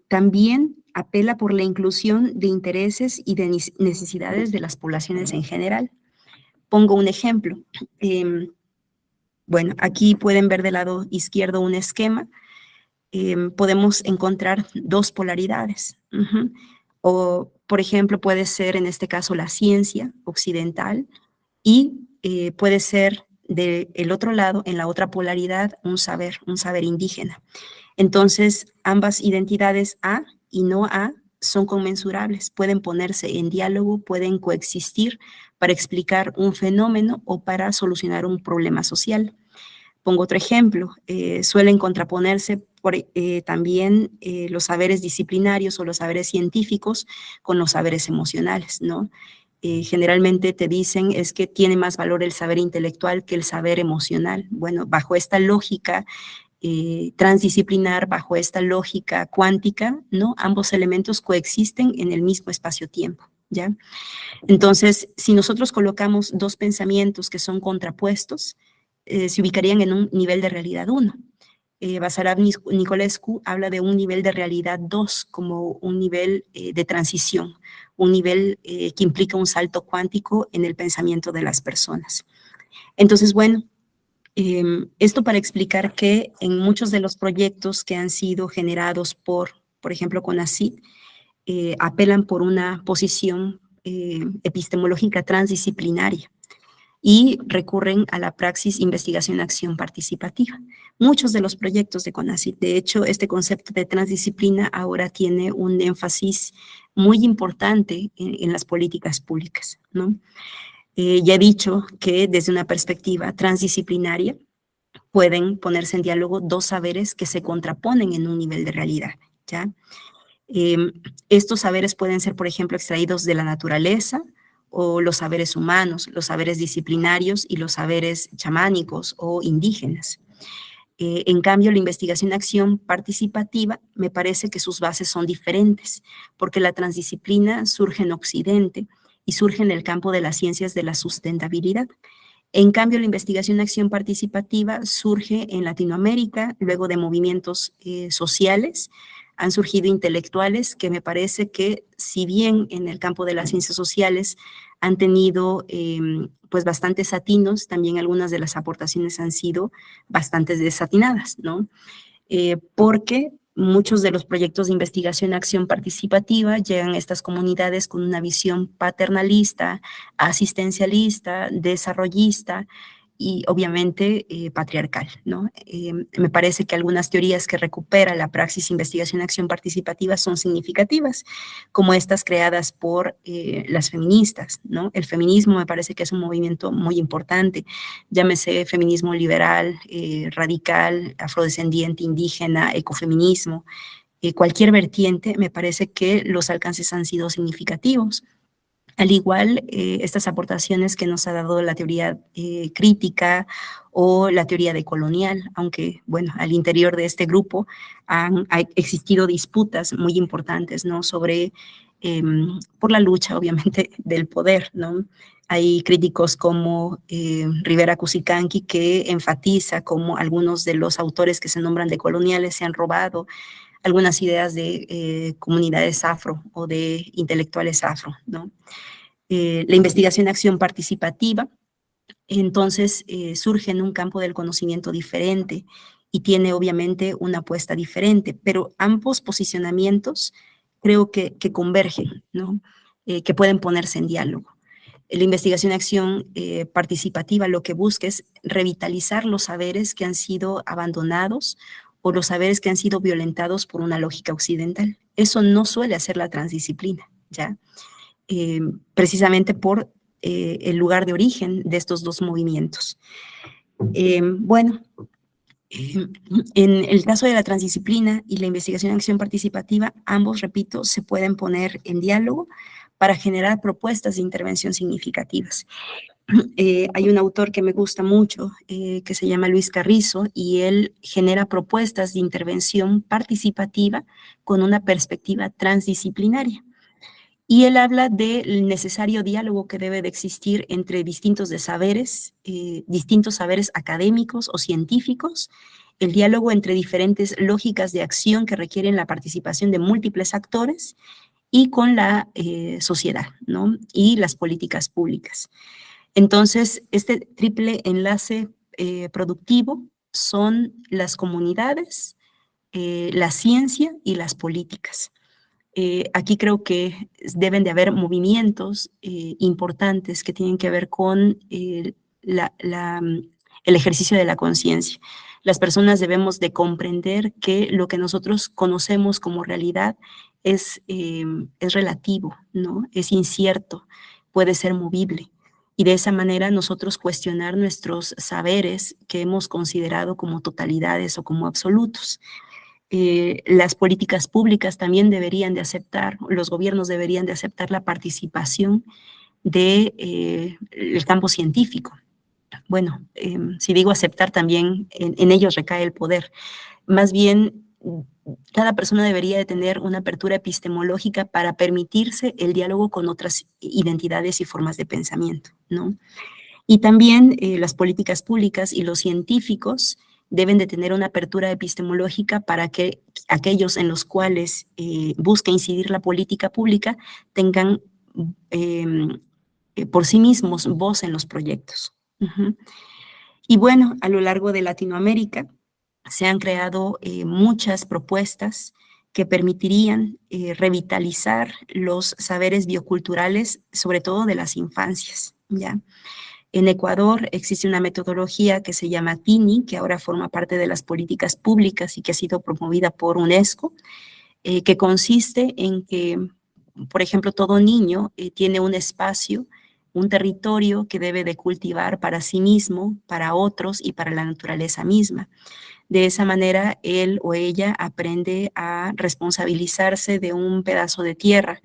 también apela por la inclusión de intereses y de necesidades de las poblaciones en general. Pongo un ejemplo. Bueno, aquí pueden ver del lado izquierdo un esquema. Podemos encontrar dos polaridades. O, por ejemplo, puede ser en este caso la ciencia occidental y puede ser del otro lado, en la otra polaridad, un saber indígena. Entonces, ambas identidades A y no A son conmensurables, pueden ponerse en diálogo, pueden coexistir para explicar un fenómeno o para solucionar un problema social. Pongo otro ejemplo, suelen contraponerse también los saberes disciplinarios o los saberes científicos con los saberes emocionales, ¿no? generalmente te dicen es que tiene más valor el saber intelectual que el saber emocional. Bueno, bajo esta lógica transdisciplinar, bajo esta lógica cuántica, ¿no? Ambos elementos coexisten en el mismo espacio-tiempo, ¿ya? Entonces, si nosotros colocamos dos pensamientos que son contrapuestos, se ubicarían en un nivel de realidad 1. Basarab Nicolescu habla de un nivel de realidad 2 como un nivel de transición, un nivel que implica un salto cuántico en el pensamiento de las personas. Entonces, bueno, esto para explicar que en muchos de los proyectos que han sido generados por ejemplo, CONACYT, apelan por una posición epistemológica transdisciplinaria y recurren a la praxis investigación-acción participativa. Muchos de los proyectos de CONACYT, de hecho, este concepto de transdisciplina ahora tiene un énfasis muy importante en las políticas públicas, ¿no? Ya he dicho que desde una perspectiva transdisciplinaria pueden ponerse en diálogo dos saberes que se contraponen en un nivel de realidad, ¿ya? Estos saberes pueden ser, por ejemplo, extraídos de la naturaleza o los saberes humanos, los saberes disciplinarios y los saberes chamánicos o indígenas. En cambio, la investigación-acción participativa me parece que sus bases son diferentes, porque la transdisciplina surge en Occidente y surge en el campo de las ciencias de la sustentabilidad. En cambio, la investigación-acción participativa surge en Latinoamérica, luego de movimientos sociales. Han surgido intelectuales que me parece que, si bien en el campo de las ciencias sociales han tenido pues bastantes atinos, también algunas de las aportaciones han sido bastante desatinadas, ¿no? Porque muchos de los proyectos de investigación-acción participativa llegan a estas comunidades con una visión paternalista, asistencialista, desarrollista y obviamente patriarcal, ¿no? Me parece que algunas teorías que recupera la praxis investigación-acción participativa son significativas, como estas creadas por las feministas, ¿no? El feminismo me parece que es un movimiento muy importante, llámese feminismo liberal, radical, afrodescendiente, indígena, ecofeminismo, cualquier vertiente, me parece que los alcances han sido significativos. Al igual, estas aportaciones que nos ha dado la teoría crítica o la teoría decolonial, aunque, bueno, al interior de este grupo ha existido disputas muy importantes, ¿no? Sobre, por la lucha, obviamente, del poder, ¿no? Hay críticos como Rivera Cusicanqui, que enfatiza cómo algunos de los autores que se nombran decoloniales se han robado algunas ideas de comunidades afro o de intelectuales afro, ¿no? La investigación-acción participativa, entonces, surge en un campo del conocimiento diferente y tiene obviamente una apuesta diferente, pero ambos posicionamientos creo que convergen, ¿no? Que pueden ponerse en diálogo. La investigación-acción participativa lo que busca es revitalizar los saberes que han sido abandonados o los saberes que han sido violentados por una lógica occidental. Eso no suele hacer la transdisciplina, ¿ya? Precisamente por el lugar de origen de estos dos movimientos. Bueno, en el caso de la transdisciplina y la investigación-acción participativa, ambos, repito, se pueden poner en diálogo para generar propuestas de intervención significativas. Hay un autor que me gusta mucho, que se llama Luis Carrizo, y él genera propuestas de intervención participativa con una perspectiva transdisciplinaria. Y él habla del necesario diálogo que debe de existir entre distintos saberes académicos o científicos, el diálogo entre diferentes lógicas de acción que requieren la participación de múltiples actores y con la sociedad, ¿no? Y las políticas públicas. Entonces, este triple enlace productivo son las comunidades, la ciencia y las políticas. Aquí creo que deben de haber movimientos importantes que tienen que ver con el ejercicio de la conciencia. Las personas debemos de comprender que lo que nosotros conocemos como realidad es relativo, ¿no? Es incierto, puede ser movible. Y de esa manera nosotros cuestionar nuestros saberes que hemos considerado como totalidades o como absolutos. Las políticas públicas también deberían de aceptar, los gobiernos deberían de aceptar la participación del campo científico. Bueno, si digo aceptar, también en ellos recae el poder. Más bien, cada persona debería de tener una apertura epistemológica para permitirse el diálogo con otras identidades y formas de pensamiento, ¿no? Y también las políticas públicas y los científicos deben de tener una apertura epistemológica para que aquellos en los cuales busca incidir la política pública tengan por sí mismos voz en los proyectos. Y bueno, a lo largo de Latinoamérica se han creado muchas propuestas que permitirían revitalizar los saberes bioculturales, sobre todo de las infancias, ¿ya? En Ecuador existe una metodología que se llama TINI, que ahora forma parte de las políticas públicas y que ha sido promovida por UNESCO, que consiste en que, por ejemplo, todo niño tiene un espacio, un territorio que debe de cultivar para sí mismo, para otros y para la naturaleza misma. De esa manera, él o ella aprende a responsabilizarse de un pedazo de tierra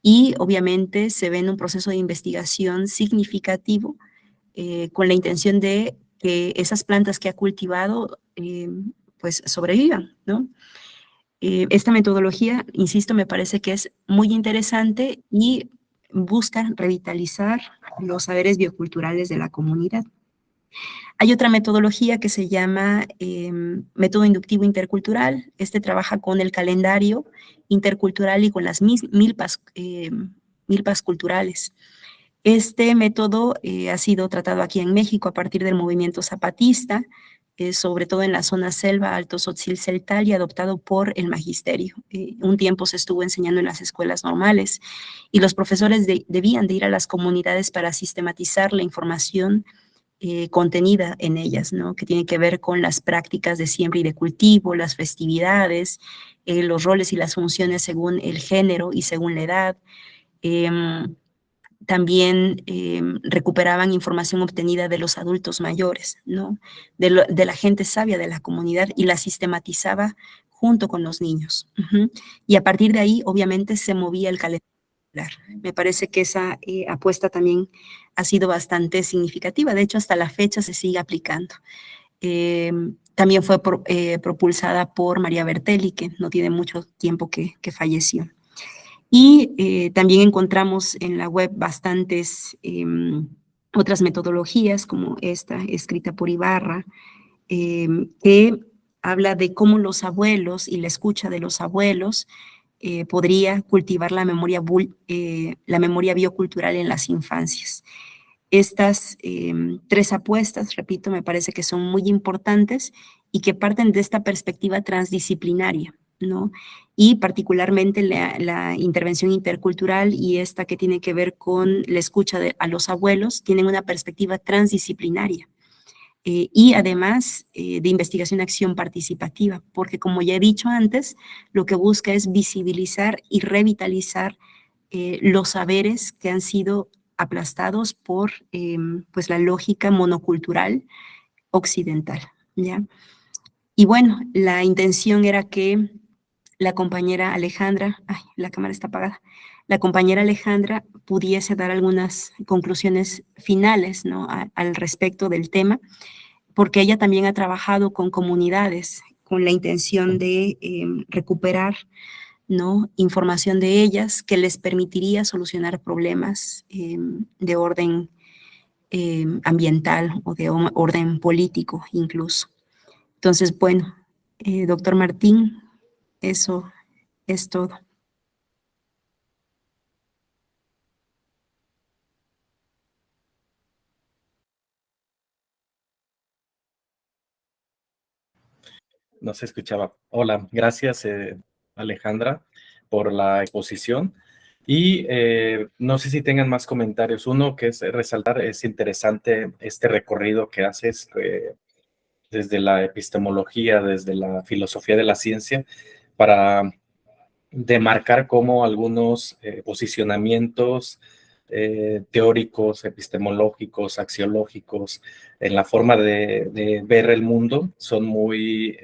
y obviamente se ve en un proceso de investigación significativo con la intención de que esas plantas que ha cultivado pues sobrevivan, ¿no? Esta metodología, insisto, me parece que es muy interesante y busca revitalizar los saberes bioculturales de la comunidad. Hay otra metodología que se llama método inductivo intercultural. Este trabaja con el calendario intercultural y con las milpas culturales. Este método ha sido tratado aquí en México a partir del movimiento zapatista, sobre todo en la zona selva, Alto Tzotzil Celtal, y adoptado por el magisterio. Un tiempo se estuvo enseñando en las escuelas normales y los profesores debían de ir a las comunidades para sistematizar la información contenida en ellas, ¿no? Que tiene que ver con las prácticas de siembra y de cultivo, las festividades, los roles y las funciones según el género y según la edad. También recuperaban información obtenida de los adultos mayores, ¿no? De la gente sabia de la comunidad y la sistematizaba junto con los niños. Y a partir de ahí, obviamente, se movía el calendario. Me parece que esa apuesta también ha sido bastante significativa. De hecho, hasta la fecha se sigue aplicando. También fue propulsada por María Bertelli, que no tiene mucho tiempo que falleció. Y también encontramos en la web bastantes otras metodologías, como esta, escrita por Ibarra, que habla de cómo los abuelos y la escucha de los abuelos podría cultivar la memoria biocultural en las infancias. Estas tres apuestas, repito, me parece que son muy importantes y que parten de esta perspectiva transdisciplinaria, ¿no? Y particularmente la intervención intercultural y esta que tiene que ver con la escucha a los abuelos, tienen una perspectiva transdisciplinaria. Y además de investigación-acción participativa, porque como ya he dicho antes, lo que busca es visibilizar y revitalizar los saberes que han sido aplastados por pues la lógica monocultural occidental, ¿ya? Y bueno, la intención era que la compañera Alejandra, la cámara está apagada, la compañera Alejandra pudiese dar algunas conclusiones finales, ¿no? Al respecto del tema, porque ella también ha trabajado con comunidades con la intención de recuperar, ¿no? Información de ellas que les permitiría solucionar problemas de orden ambiental o de orden político incluso. Entonces, bueno, doctor Martín, eso es todo. No se escuchaba. Hola, gracias Alejandra por la exposición. Y no sé si tengan más comentarios. Uno que es resaltar, es interesante este recorrido que haces desde la epistemología, desde la filosofía de la ciencia, para demarcar cómo algunos posicionamientos teóricos, epistemológicos, axiológicos, en la forma de ver el mundo, son muy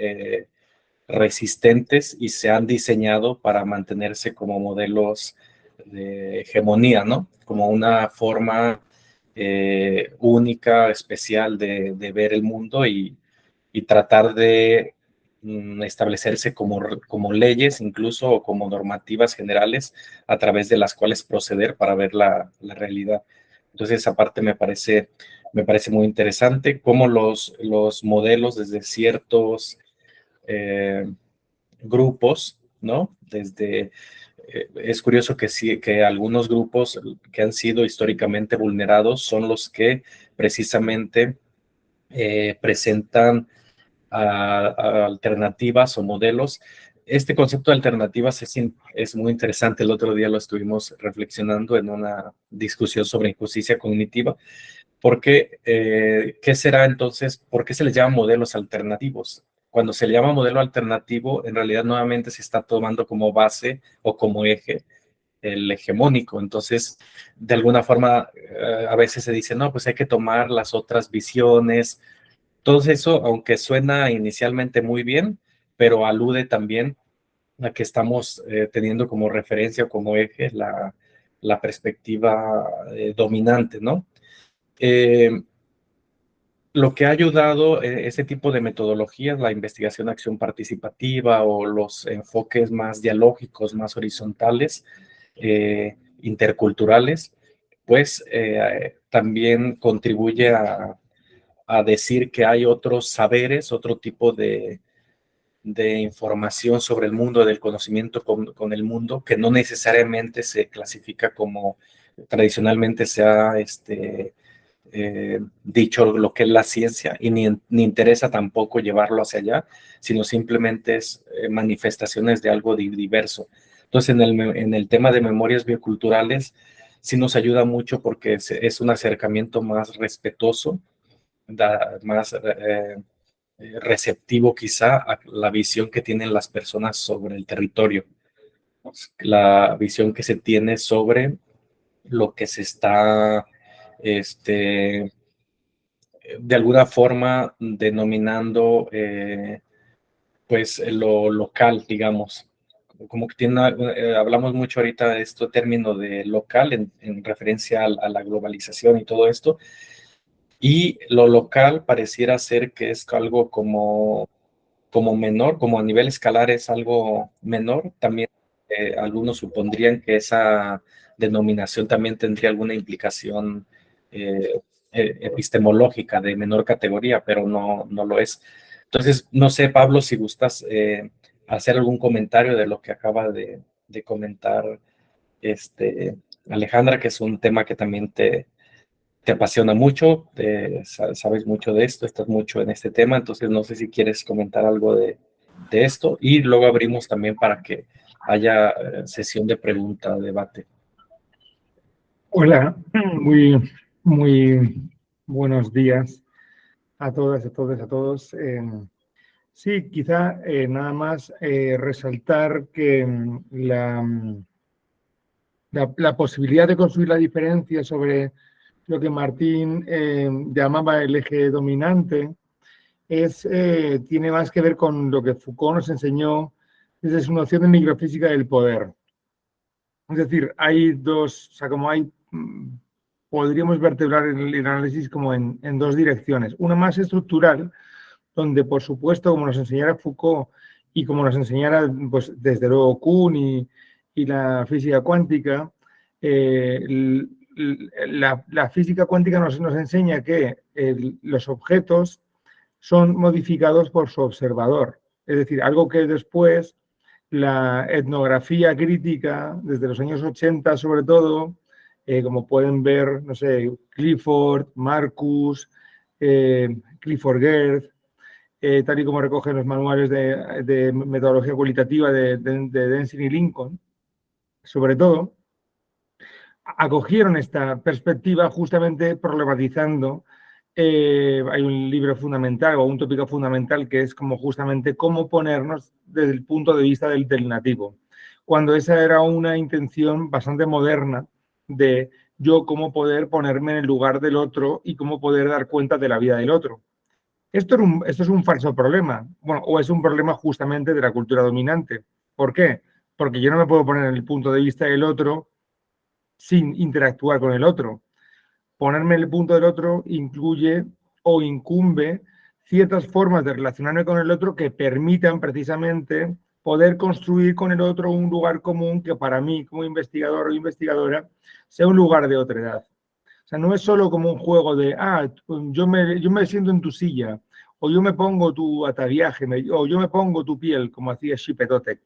resistentes y se han diseñado para mantenerse como modelos de hegemonía, ¿no? Como una forma única, especial de ver el mundo y tratar de establecerse como leyes incluso o como normativas generales a través de las cuales proceder para ver la realidad. Entonces esa parte me parece muy interesante, cómo los modelos desde ciertos grupos, ¿no? Es curioso que sí, que algunos grupos que han sido históricamente vulnerados son los que precisamente presentan a alternativas o modelos. Este concepto de alternativas es muy interesante. El otro día lo estuvimos reflexionando en una discusión sobre injusticia cognitiva, porque ¿qué será entonces? ¿Por qué se les llama modelos alternativos? Cuando se le llama modelo alternativo, en realidad nuevamente se está tomando como base o como eje el hegemónico. Entonces, de alguna forma, a veces se dice, no, pues hay que tomar las otras visiones. Todo eso, aunque suena inicialmente muy bien, pero alude también a que estamos teniendo como referencia o como eje la perspectiva dominante, ¿no? Lo que ha ayudado ese tipo de metodologías, la investigación acción participativa o los enfoques más dialógicos, más horizontales, interculturales, pues también contribuye a decir que hay otros saberes, otro tipo de información sobre el mundo, del conocimiento con el mundo, que no necesariamente se clasifica como tradicionalmente se ha dicho lo que es la ciencia, y ni interesa tampoco llevarlo hacia allá, sino simplemente es manifestaciones de algo diverso. Entonces, en el tema de memorias bioculturales, sí nos ayuda mucho porque es un acercamiento más respetuoso, más receptivo quizá a la visión que tienen las personas sobre el territorio, la visión que se tiene sobre lo que se está de alguna forma denominando pues lo local, digamos. Como que hablamos mucho ahorita de este término de local en referencia a la globalización y todo esto, y lo local pareciera ser que es algo como menor, como a nivel escalar es algo menor. También algunos supondrían que esa denominación también tendría alguna implicación epistemológica de menor categoría, pero no lo es. Entonces, no sé, Pablo, si gustas hacer algún comentario de lo que acaba de comentar Alejandra, que es un tema que también te apasiona mucho, sabes mucho de esto, estás mucho en este tema, entonces no sé si quieres comentar algo de esto, y luego abrimos también para que haya sesión de pregunta, debate. Hola, muy buenos días a todas, a todos, a todos. Sí, quizá nada más resaltar que la posibilidad de construir la diferencia sobre lo que Martín llamaba el eje dominante tiene más que ver con lo que Foucault nos enseñó desde su noción de microfísica del poder. Es decir, hay dos, o sea, podríamos vertebrar el análisis como en dos direcciones. Una más estructural, donde por supuesto, como nos enseñara Foucault y como nos enseñara pues, desde luego Kuhn y la física cuántica, la física cuántica nos enseña que los objetos son modificados por su observador. Es decir, algo que después la etnografía crítica, desde los años 80 sobre todo, como pueden ver, no sé, Clifford, Marcus, Clifford Geertz, tal y como recogen los manuales de metodología cualitativa de Densing y Lincoln, sobre todo, acogieron esta perspectiva justamente problematizando. Hay un libro fundamental o un tópico fundamental que es como justamente cómo ponernos desde el punto de vista del nativo, cuando esa era una intención bastante moderna de yo cómo poder ponerme en el lugar del otro y cómo poder dar cuenta de la vida del otro. Esto es un falso problema, bueno, o es un problema justamente de la cultura dominante. ¿Por qué? Porque yo no me puedo poner en el punto de vista del otro sin interactuar con el otro. Ponerme en el punto del otro incluye o incumbe ciertas formas de relacionarme con el otro que permitan precisamente poder construir con el otro un lugar común que para mí, como investigador o investigadora, sea un lugar de otredad. O sea, no es solo como un juego de, yo me siento en tu silla, o yo me pongo tu ataviaje, o yo me pongo tu piel, como hacía Xipetotec,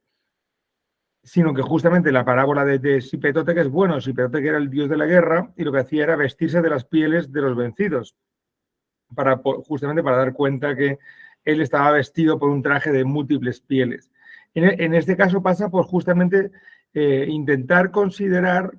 sino que justamente la parábola de Xipetotec es, bueno, Xipetotec era el dios de la guerra y lo que hacía era vestirse de las pieles de los vencidos, justamente para dar cuenta que él estaba vestido por un traje de múltiples pieles. En este caso pasa por justamente intentar considerar,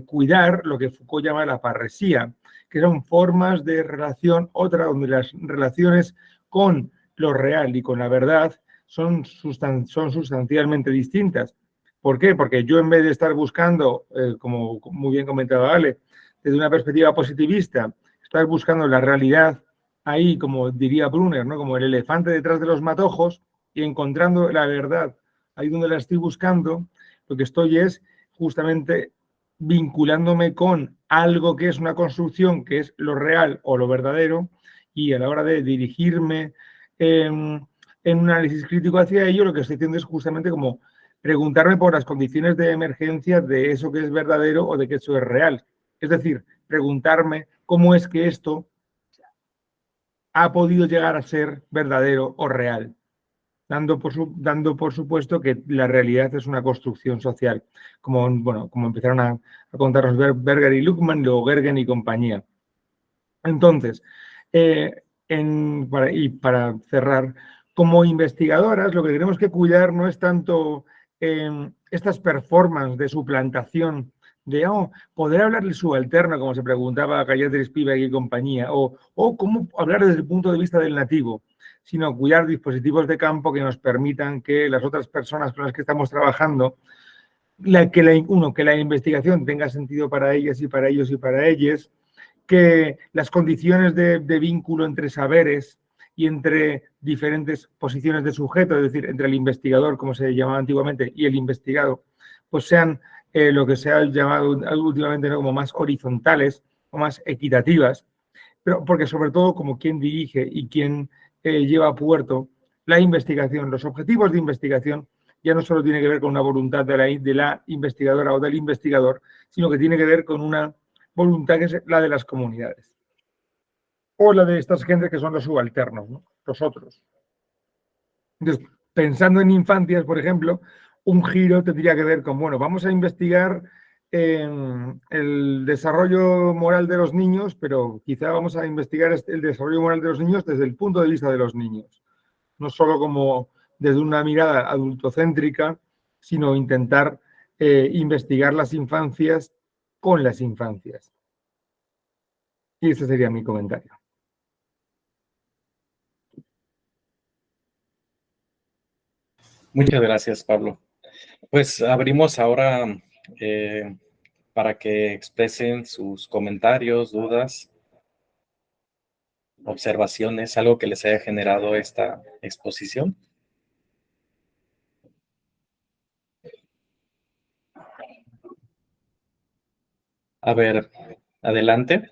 cuidar lo que Foucault llama la parresía, que son formas de relación, donde las relaciones con lo real y con la verdad son sustancialmente distintas. ¿Por qué? Porque yo, en vez de estar buscando, como muy bien comentaba Ale, desde una perspectiva positivista, estar buscando la realidad ahí, como diría Brunner, ¿no? Como el elefante detrás de los matojos, y encontrando la verdad ahí donde la estoy buscando, lo que estoy es justamente vinculándome con algo que es una construcción, que es lo real o lo verdadero, y a la hora de dirigirme en un análisis crítico hacia ello, lo que estoy haciendo es justamente como preguntarme por las condiciones de emergencia de eso que es verdadero o de que eso es real. Es decir, preguntarme cómo es que esto ha podido llegar a ser verdadero o real, dando por supuesto que la realidad es una construcción social, como empezaron a contarnos Berger y Luckmann, luego Gergen y compañía. Entonces, para cerrar, como investigadoras, lo que tenemos que cuidar no es tanto estas performances de suplantación, de poder hablar del subalterno, como se preguntaba Gayatri Spivak y compañía, o cómo hablar desde el punto de vista del nativo, sino cuidar dispositivos de campo que nos permitan que las otras personas con las que estamos trabajando, que la investigación tenga sentido para ellas y para ellos y para ellas, que las condiciones de vínculo entre saberes y entre diferentes posiciones de sujeto, es decir, entre el investigador, como se llamaba antiguamente, y el investigado, pues sean lo que se ha llamado últimamente, ¿no?, como más horizontales o más equitativas, pero porque sobre todo como quien dirige y quien lleva a puerto la investigación, los objetivos de investigación, ya no solo tiene que ver con una voluntad de la investigadora o del investigador, sino que tiene que ver con una voluntad que es la de las comunidades. O la de estas gentes que son los subalternos, ¿no?, los otros. Entonces, pensando en infancias, por ejemplo, un giro tendría que ver con, vamos a investigar el desarrollo moral de los niños, pero quizá vamos a investigar el desarrollo moral de los niños desde el punto de vista de los niños. No solo como desde una mirada adultocéntrica, sino intentar investigar las infancias con las infancias. Y ese sería mi comentario. Muchas gracias, Pablo. Pues abrimos ahora para que expresen sus comentarios, dudas, observaciones, algo que les haya generado esta exposición. A ver, adelante.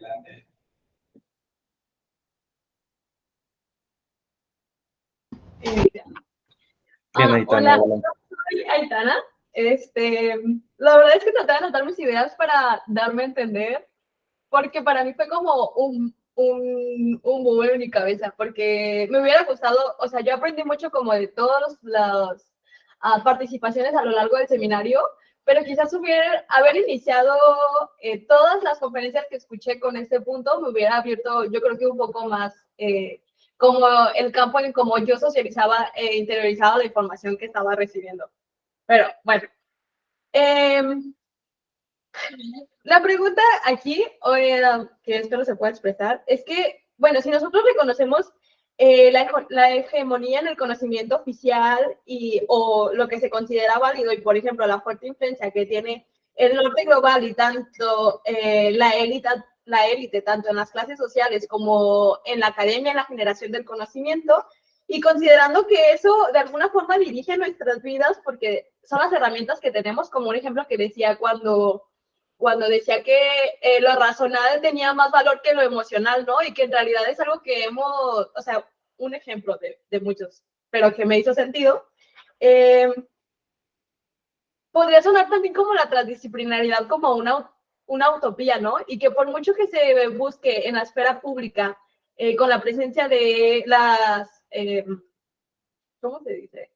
Bien, Aitana. Hola, soy Aitana. La verdad es que traté de anotar mis ideas para darme a entender, porque para mí fue como un boom en mi cabeza, porque me hubiera gustado, o sea, yo aprendí mucho como de todas las participaciones a lo largo del seminario, pero quizás haber iniciado todas las conferencias que escuché con este punto me hubiera abierto, yo creo que un poco más como el campo en cómo yo socializaba e interiorizaba la información que estaba recibiendo. Pero bueno, la pregunta aquí, que espero se pueda expresar, es que, bueno, si nosotros reconocemos la hegemonía en el conocimiento oficial o lo que se considera válido, y por ejemplo la fuerte influencia que tiene el norte global y tanto la élite, tanto en las clases sociales como en la academia, en la generación del conocimiento, y considerando que eso de alguna forma dirige nuestras vidas porque son las herramientas que tenemos, como un ejemplo que decía cuando cuando decía que lo razonable tenía más valor que lo emocional, ¿no? Y que en realidad es algo que hemos, o sea, un ejemplo de muchos, pero que me hizo sentido. Podría sonar también como la transdisciplinaridad como una utopía, ¿no? Y que por mucho que se busque en la esfera pública con la presencia de las, ¿cómo se dice?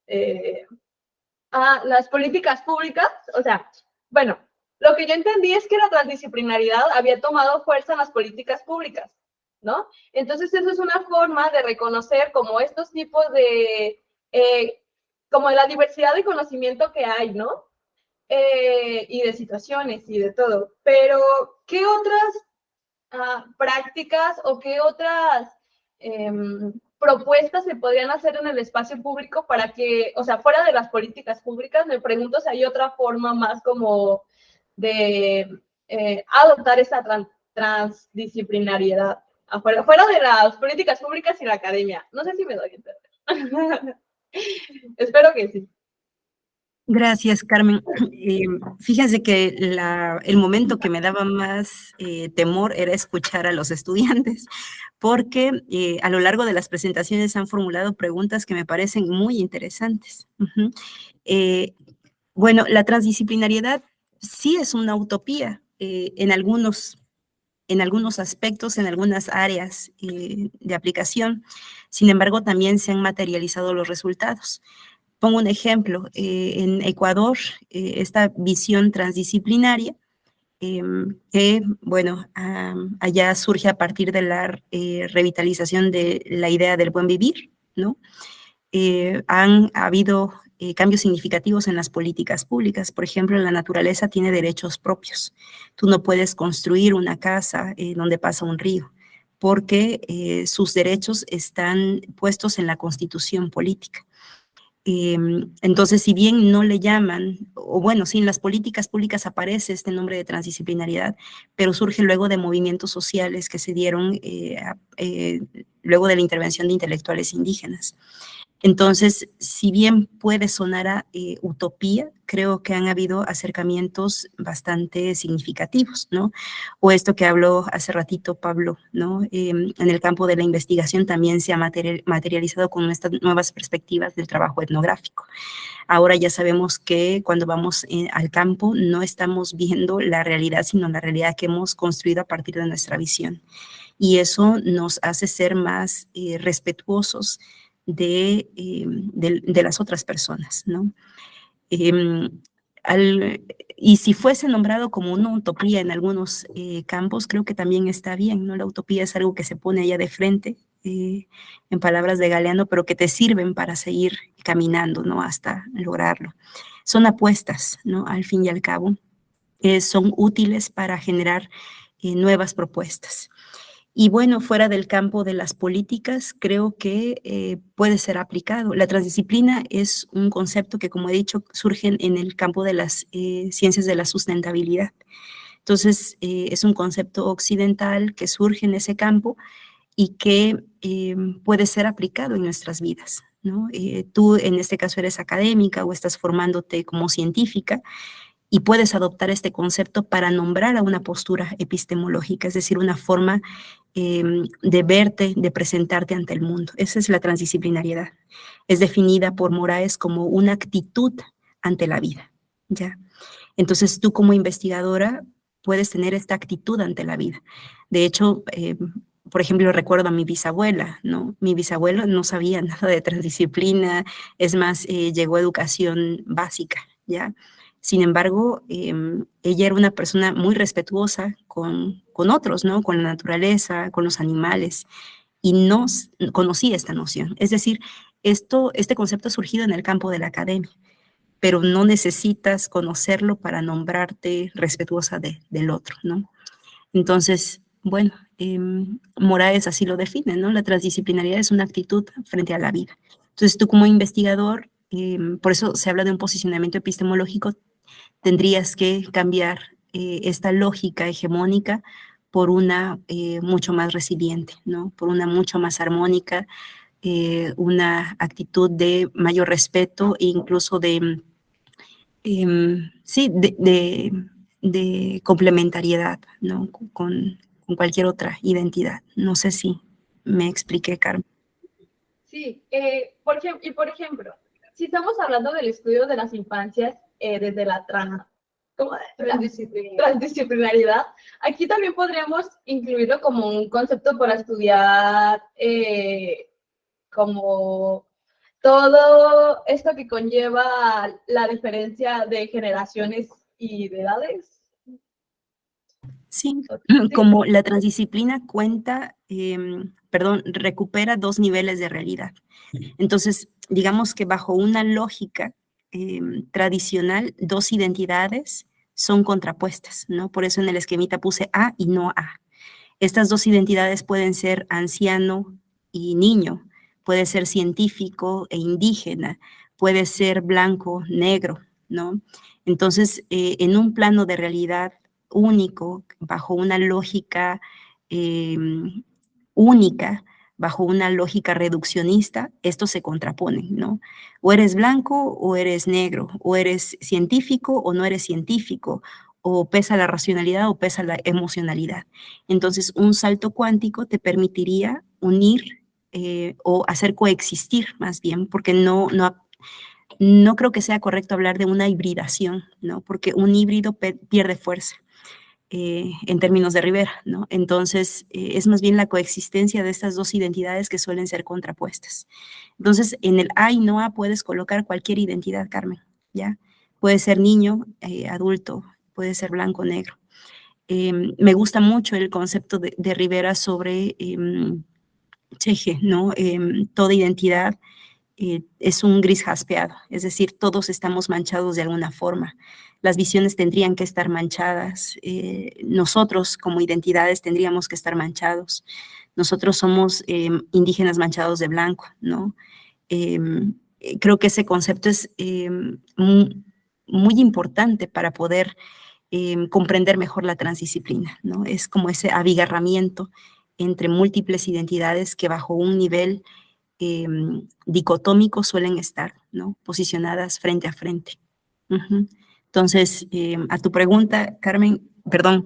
Las políticas públicas, o sea, bueno, lo que yo entendí es que la transdisciplinaridad había tomado fuerza en las políticas públicas, ¿no? Entonces eso es una forma de reconocer como estos tipos de, como la diversidad de conocimiento que hay, ¿no? Y de situaciones y de todo. Pero, ¿qué otras prácticas o qué otras propuestas se podrían hacer en el espacio público para que, o sea, fuera de las políticas públicas, me pregunto si hay otra forma más como de adoptar esa transdisciplinariedad fuera de las políticas públicas y la academia? No sé si me doy a entender. Espero que sí. Gracias, Carmen. Fíjense que el momento que me daba más temor era escuchar a los estudiantes, porque a lo largo de las presentaciones han formulado preguntas que me parecen muy interesantes. Bueno, la transdisciplinariedad sí es una utopía en algunos aspectos, en algunas áreas de aplicación. Sin embargo, también se han materializado los resultados. Pongo un ejemplo, en Ecuador, esta visión transdisciplinaria, que, bueno, allá surge a partir de la revitalización de la idea del buen vivir, ¿no? Han habido cambios significativos en las políticas públicas. Por ejemplo, la naturaleza tiene derechos propios. Tú no puedes construir una casa donde pasa un río, porque sus derechos están puestos en la constitución política. Entonces, si bien no le llaman, o bueno, sí, en las políticas públicas aparece este nombre de transdisciplinariedad, pero surge luego de movimientos sociales que se dieron luego de la intervención de intelectuales indígenas. Entonces, si bien puede sonar a utopía, creo que han habido acercamientos bastante significativos, ¿no? O esto que habló hace ratito Pablo, ¿no? En el campo de la investigación también se ha materializado con estas nuevas perspectivas del trabajo etnográfico. Ahora ya sabemos que cuando vamos al campo no estamos viendo la realidad, sino la realidad que hemos construido a partir de nuestra visión. Y eso nos hace ser más respetuosos de las otras personas, ¿no? Y si fuese nombrado como una utopía en algunos campos, creo que también está bien, ¿no? La utopía es algo que se pone allá de frente, en palabras de Galeano, pero que te sirven para seguir caminando, ¿no? Hasta lograrlo. Son apuestas, ¿no? Al fin y al cabo, son útiles para generar nuevas propuestas. Y bueno, fuera del campo de las políticas, creo que puede ser aplicado. La transdisciplina es un concepto que, como he dicho, surge en el campo de las ciencias de la sustentabilidad. Entonces, es un concepto occidental que surge en ese campo y que puede ser aplicado en nuestras vidas, ¿no? Tú, en este caso, eres académica o estás formándote como científica, y puedes adoptar este concepto para nombrar a una postura epistemológica, es decir, una forma de verte, de presentarte ante el mundo. Esa es la transdisciplinariedad. Es definida por Moraes como una actitud ante la vida, ¿ya? Entonces, tú como investigadora puedes tener esta actitud ante la vida. De hecho, por ejemplo, recuerdo a mi bisabuela, ¿no? Mi bisabuela no sabía nada de transdisciplina, es más, llegó a educación básica, ¿ya? Sin embargo, ella era una persona muy respetuosa con otros, ¿no? Con la naturaleza, con los animales, y no conocía esta noción. Es decir, este concepto ha surgido en el campo de la academia, pero no necesitas conocerlo para nombrarte respetuosa del otro, ¿no? Entonces, bueno, Moraes así lo define, ¿no? La transdisciplinaridad es una actitud frente a la vida. Entonces, tú como investigador, por eso se habla de un posicionamiento epistemológico, tendrías que cambiar esta lógica hegemónica por una mucho más resiliente, ¿no? Por una mucho más armónica, una actitud de mayor respeto e incluso sí, de complementariedad, ¿no? Con cualquier otra identidad. No sé si me expliqué, Carmen. Sí, por ejemplo, si estamos hablando del estudio de las infancias desde la transdisciplinaridad, aquí también podríamos incluirlo como un concepto para estudiar como todo esto que conlleva la diferencia de generaciones y de edades. Sí, como la transdisciplina recupera dos niveles de realidad. Entonces, digamos que bajo una lógica tradicional, dos identidades son contrapuestas, ¿no? Por eso en el esquemita puse A y no A. Estas dos identidades pueden ser anciano y niño, puede ser científico e indígena, puede ser blanco, negro, ¿no? Entonces, en un plano de realidad único, bajo una lógica única, bajo una lógica reduccionista, estos se contraponen, ¿no? O eres blanco o eres negro, o eres científico o no eres científico, o pesa la racionalidad o pesa la emocionalidad. Entonces, un salto cuántico te permitiría unir o hacer coexistir más bien, porque no creo que sea correcto hablar de una hibridación, ¿no? Porque un híbrido pierde fuerza. En términos de Rivera, ¿no? Entonces, es más bien la coexistencia de estas dos identidades que suelen ser contrapuestas. Entonces, en el A y no A puedes colocar cualquier identidad, Carmen, ¿ya? Puede ser niño, adulto, puede ser blanco, negro. Me gusta mucho el concepto de Rivera sobre Cheje, ¿no? Toda identidad es un gris jaspeado, es decir, todos estamos manchados de alguna forma. Las visiones tendrían que estar manchadas, nosotros como identidades tendríamos que estar manchados. Nosotros somos indígenas manchados de blanco, ¿no? Creo que ese concepto es muy importante para poder comprender mejor la transdisciplina, ¿no? Es como ese abigarramiento entre múltiples identidades que bajo un nivel dicotómicos suelen estar, ¿no? Posicionadas frente a frente. Entonces, a tu pregunta, Carmen, perdón,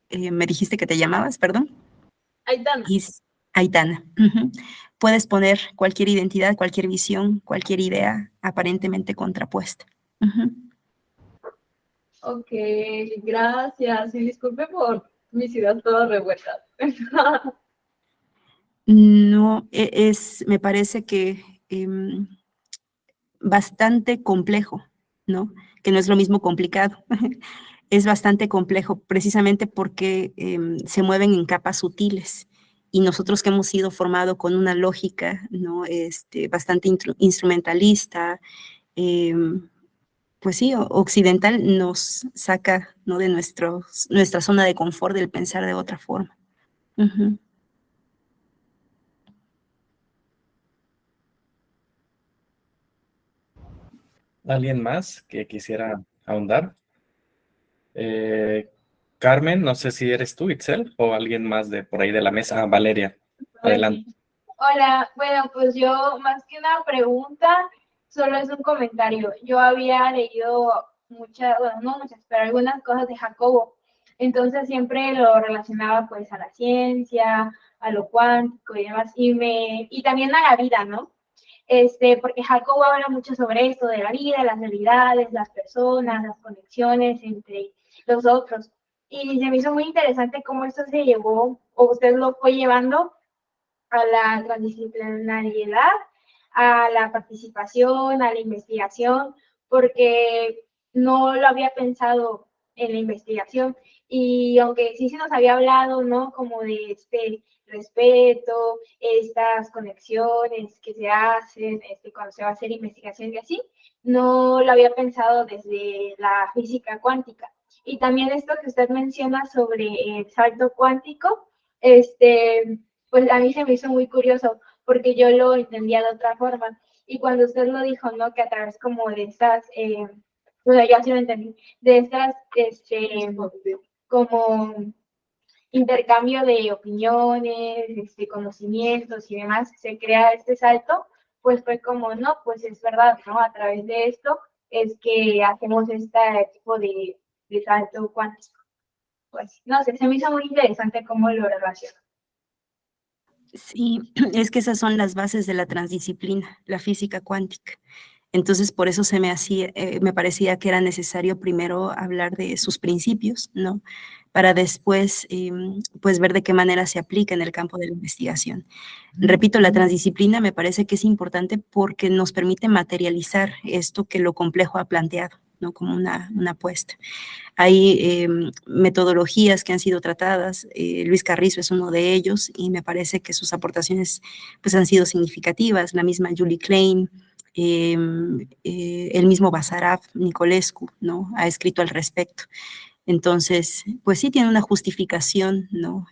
me dijiste que te llamabas, perdón. Aitana. Aitana. Puedes poner cualquier identidad, cualquier visión, cualquier idea aparentemente contrapuesta. Ok, gracias. Y disculpe por mis ideas todas revueltas. No, me parece que bastante complejo, ¿no? Que no es lo mismo complicado. Es bastante complejo precisamente porque se mueven en capas sutiles y nosotros que hemos sido formados con una lógica, ¿no? Bastante instrumentalista, pues sí, occidental nos saca, ¿no? De nuestra zona de confort del pensar de otra forma. ¿Alguien más que quisiera ahondar? Carmen, no sé si eres tú, Itzel, o alguien más de por ahí de la mesa. Valeria, adelante. Hola, bueno, pues yo más que una pregunta, solo es un comentario. Yo había leído no muchas, pero algunas cosas de Jacobo. Entonces siempre lo relacionaba pues a la ciencia, a lo cuántico y demás, y también a la vida, ¿no? Porque Jacobo habla mucho sobre esto de la vida, las realidades, las personas, las conexiones entre los otros. Y se me hizo muy interesante cómo esto se llevó, o usted lo fue llevando a la transdisciplinariedad, a la participación, a la investigación, porque no lo había pensado en la investigación. Y aunque sí se nos había hablado, ¿no? Como de este respeto, estas conexiones que se hacen cuando se va a hacer investigación y así, no lo había pensado desde la física cuántica. Y también esto que usted menciona sobre el salto cuántico, pues a mí se me hizo muy curioso porque yo lo entendía de otra forma. Y cuando usted lo dijo, ¿no? Que a través como de estas, bueno, yo así lo entendí, de estas, como intercambio de opiniones, conocimientos y demás, se crea este salto, pues fue como, no, pues es verdad, ¿no? A través de esto es que hacemos este tipo de de salto cuántico. Pues, no sé, se me hizo muy interesante cómo lo relaciona. Sí, es que esas son las bases de la transdisciplina, la física cuántica. Entonces, por eso me parecía que era necesario primero hablar de sus principios, ¿no? Para después, pues, ver de qué manera se aplica en el campo de la investigación. Repito, la transdisciplina me parece que es importante porque nos permite materializar esto que lo complejo ha planteado, ¿no? Como una apuesta. Hay metodologías que han sido tratadas, Luis Carrizo es uno de ellos y me parece que sus aportaciones pues, han sido significativas, la misma Julie Klein, el mismo Basarab, Nicolescu, ¿no? Ha escrito al respecto. Entonces, pues sí tiene una justificación, ¿no?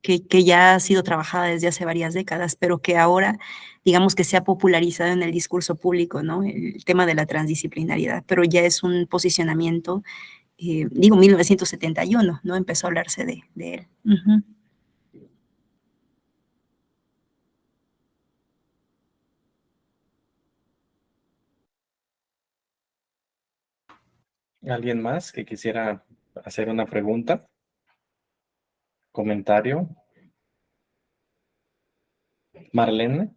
Que ya ha sido trabajada desde hace varias décadas, pero que ahora, digamos que se ha popularizado en el discurso público, ¿no? El tema de la transdisciplinariedad, pero ya es un posicionamiento, 1971, ¿no? Empezó a hablarse de él. Uh-huh. ¿Alguien más que quisiera hacer una pregunta? ¿Comentario? Marlene.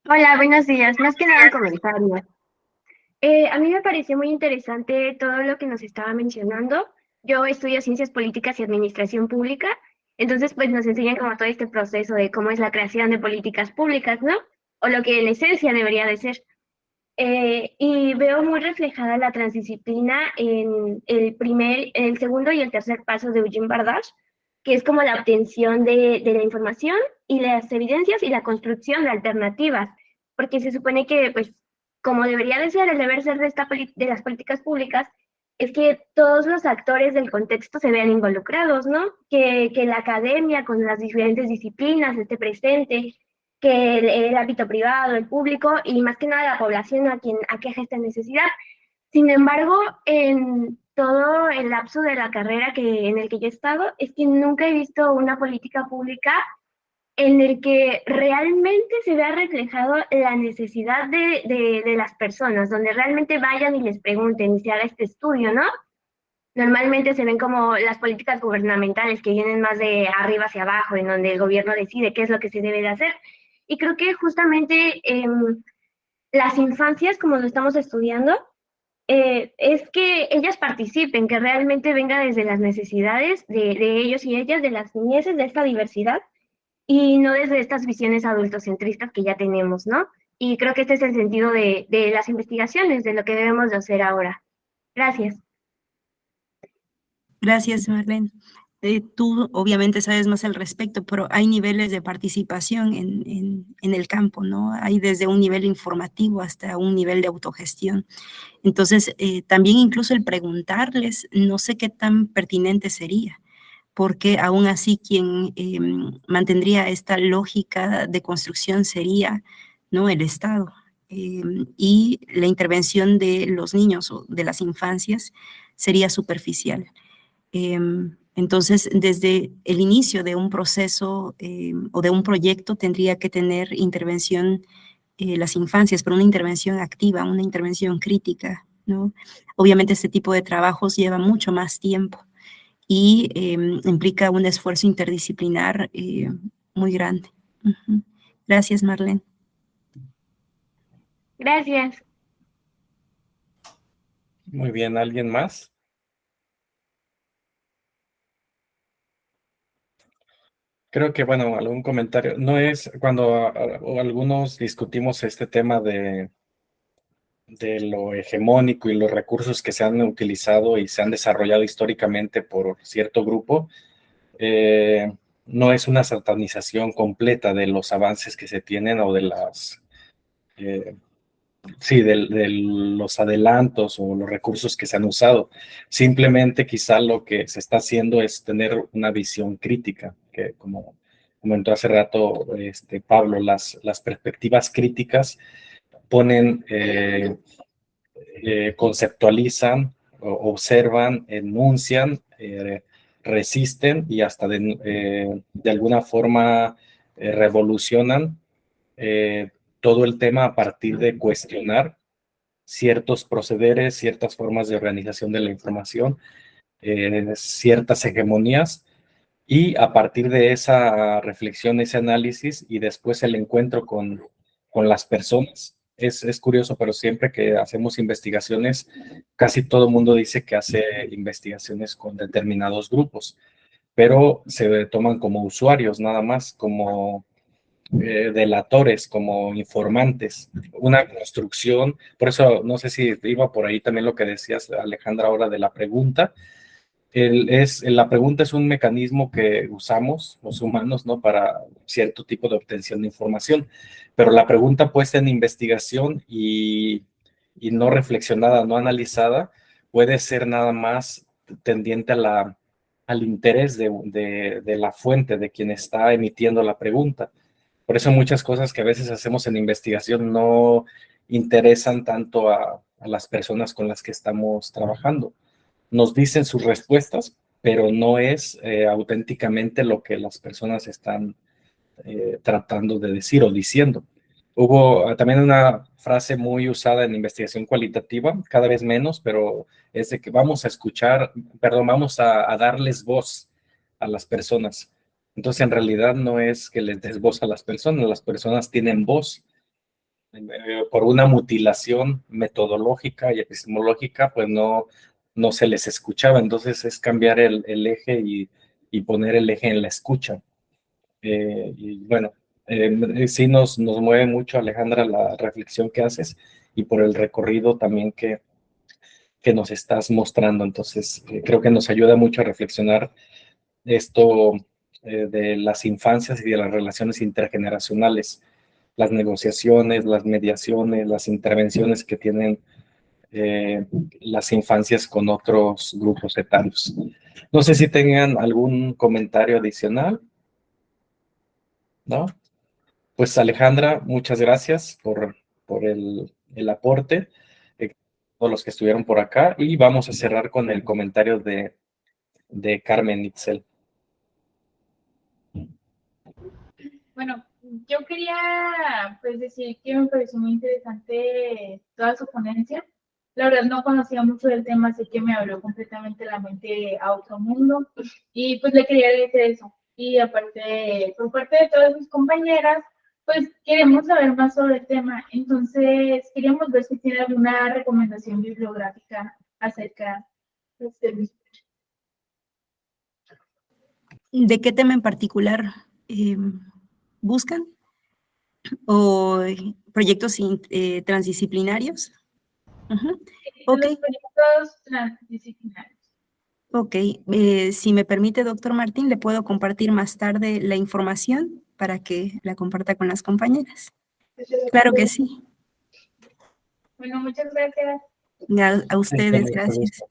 Hola, buenos días. Más que nada un comentario. A mí me pareció muy interesante todo lo que nos estaba mencionando. Yo estudio Ciencias Políticas y Administración Pública, entonces pues nos enseñan como todo este proceso de cómo es la creación de políticas públicas, ¿no? O lo que en esencia debería de ser. Y veo muy reflejada la transdisciplina en el segundo y el tercer paso de Eugene Bardash, que es como la obtención de la información y las evidencias y la construcción de alternativas, porque se supone que, pues, como debería de ser, el deber ser de las políticas públicas, es que todos los actores del contexto se vean involucrados, ¿no? Que la academia con las diferentes disciplinas esté presente, que el ámbito privado, el público y más que nada la población a quien aqueja esta necesidad. Sin embargo, en todo el lapso de la carrera en el que yo he estado, es que nunca he visto una política pública en el que realmente se vea reflejado la necesidad de las personas, donde realmente vayan y les pregunten y se haga este estudio, ¿no? Normalmente se ven como las políticas gubernamentales que vienen más de arriba hacia abajo, en donde el gobierno decide qué es lo que se debe de hacer. Y creo que justamente las infancias, como lo estamos estudiando, es que ellas participen, que realmente venga desde las necesidades de ellos y ellas, de las niñeces, de esta diversidad, y no desde estas visiones adultocentristas que ya tenemos, ¿no? Y creo que este es el sentido de las investigaciones, de lo que debemos de hacer ahora. Gracias. Gracias, Marlene. Tú obviamente sabes más al respecto, pero hay niveles de participación en el campo, ¿no? Hay desde un nivel informativo hasta un nivel de autogestión. Entonces, también incluso el preguntarles, no sé qué tan pertinente sería, porque aún así quien mantendría esta lógica de construcción sería, ¿no? El Estado. Y la intervención de los niños o de las infancias sería superficial. Entonces, desde el inicio de un proceso o de un proyecto tendría que tener intervención las infancias, pero una intervención activa, una intervención crítica, ¿no? Obviamente este tipo de trabajos lleva mucho más tiempo y implica un esfuerzo interdisciplinar muy grande. Uh-huh. Gracias, Marlene. Gracias. Muy bien, ¿alguien más? Creo que, bueno, algún comentario. No es cuando algunos discutimos este tema de lo hegemónico y los recursos que se han utilizado y se han desarrollado históricamente por cierto grupo, no es una satanización completa de los avances que se tienen o de las, sí, de los adelantos o los recursos que se han usado. Simplemente quizá lo que se está haciendo es tener una visión crítica, que como comentó hace rato Pablo, las perspectivas críticas ponen, conceptualizan, observan, enuncian, resisten y hasta de alguna forma revolucionan todo el tema a partir de cuestionar ciertos procederes, ciertas formas de organización de la información, ciertas hegemonías, y a partir de esa reflexión, ese análisis y después el encuentro con las personas. Es curioso, pero siempre que hacemos investigaciones, casi todo el mundo dice que hace investigaciones con determinados grupos, pero se toman como usuarios nada más, como delatores, como informantes, una construcción. Por eso no sé si iba por ahí también lo que decías, Alejandra, ahora de la pregunta. La pregunta es un mecanismo que usamos los humanos, ¿no? Para cierto tipo de obtención de información, pero la pregunta puesta en investigación y no reflexionada, no analizada, puede ser nada más tendiente al interés de la fuente, de quien está emitiendo la pregunta. Por eso muchas cosas que a veces hacemos en investigación no interesan tanto a las personas con las que estamos trabajando. Nos dicen sus respuestas, pero no es auténticamente lo que las personas están tratando de decir o diciendo. Hubo también una frase muy usada en investigación cualitativa, cada vez menos, pero es de que vamos a escuchar, perdón, vamos a darles voz a las personas. Entonces, en realidad no es que les des voz a las personas tienen voz. Por una mutilación metodológica y epistemológica, pues no se les escuchaba. Entonces es cambiar el eje y poner el eje en la escucha. Y bueno, sí nos mueve mucho, Alejandra, la reflexión que haces y por el recorrido también que nos estás mostrando. Entonces creo que nos ayuda mucho a reflexionar esto de las infancias y de las relaciones intergeneracionales, las negociaciones, las mediaciones, las intervenciones que tienen las infancias con otros grupos etarios. No sé si tengan algún comentario adicional, ¿no? Pues Alejandra, muchas gracias por el aporte, todos los que estuvieron por acá, y vamos a cerrar con el comentario de Carmen Itzel. Bueno, yo quería pues decir que me pareció muy interesante toda su ponencia. La verdad no conocía mucho del tema, así que me abrió completamente la mente a otro mundo. Y pues le quería agradecer eso. Y aparte, por parte de todas mis compañeras, pues queremos saber más sobre el tema. Entonces, queríamos ver si tiene alguna recomendación bibliográfica acerca de este mismo. ¿De qué tema en particular buscan? ¿O proyectos transdisciplinarios? Ok. Los proyectos transdisciplinarios. Ok, si me permite, doctor Martín, le puedo compartir más tarde la información para que la comparta con las compañeras. Claro que sí. Bueno, muchas gracias. A ustedes, gracias.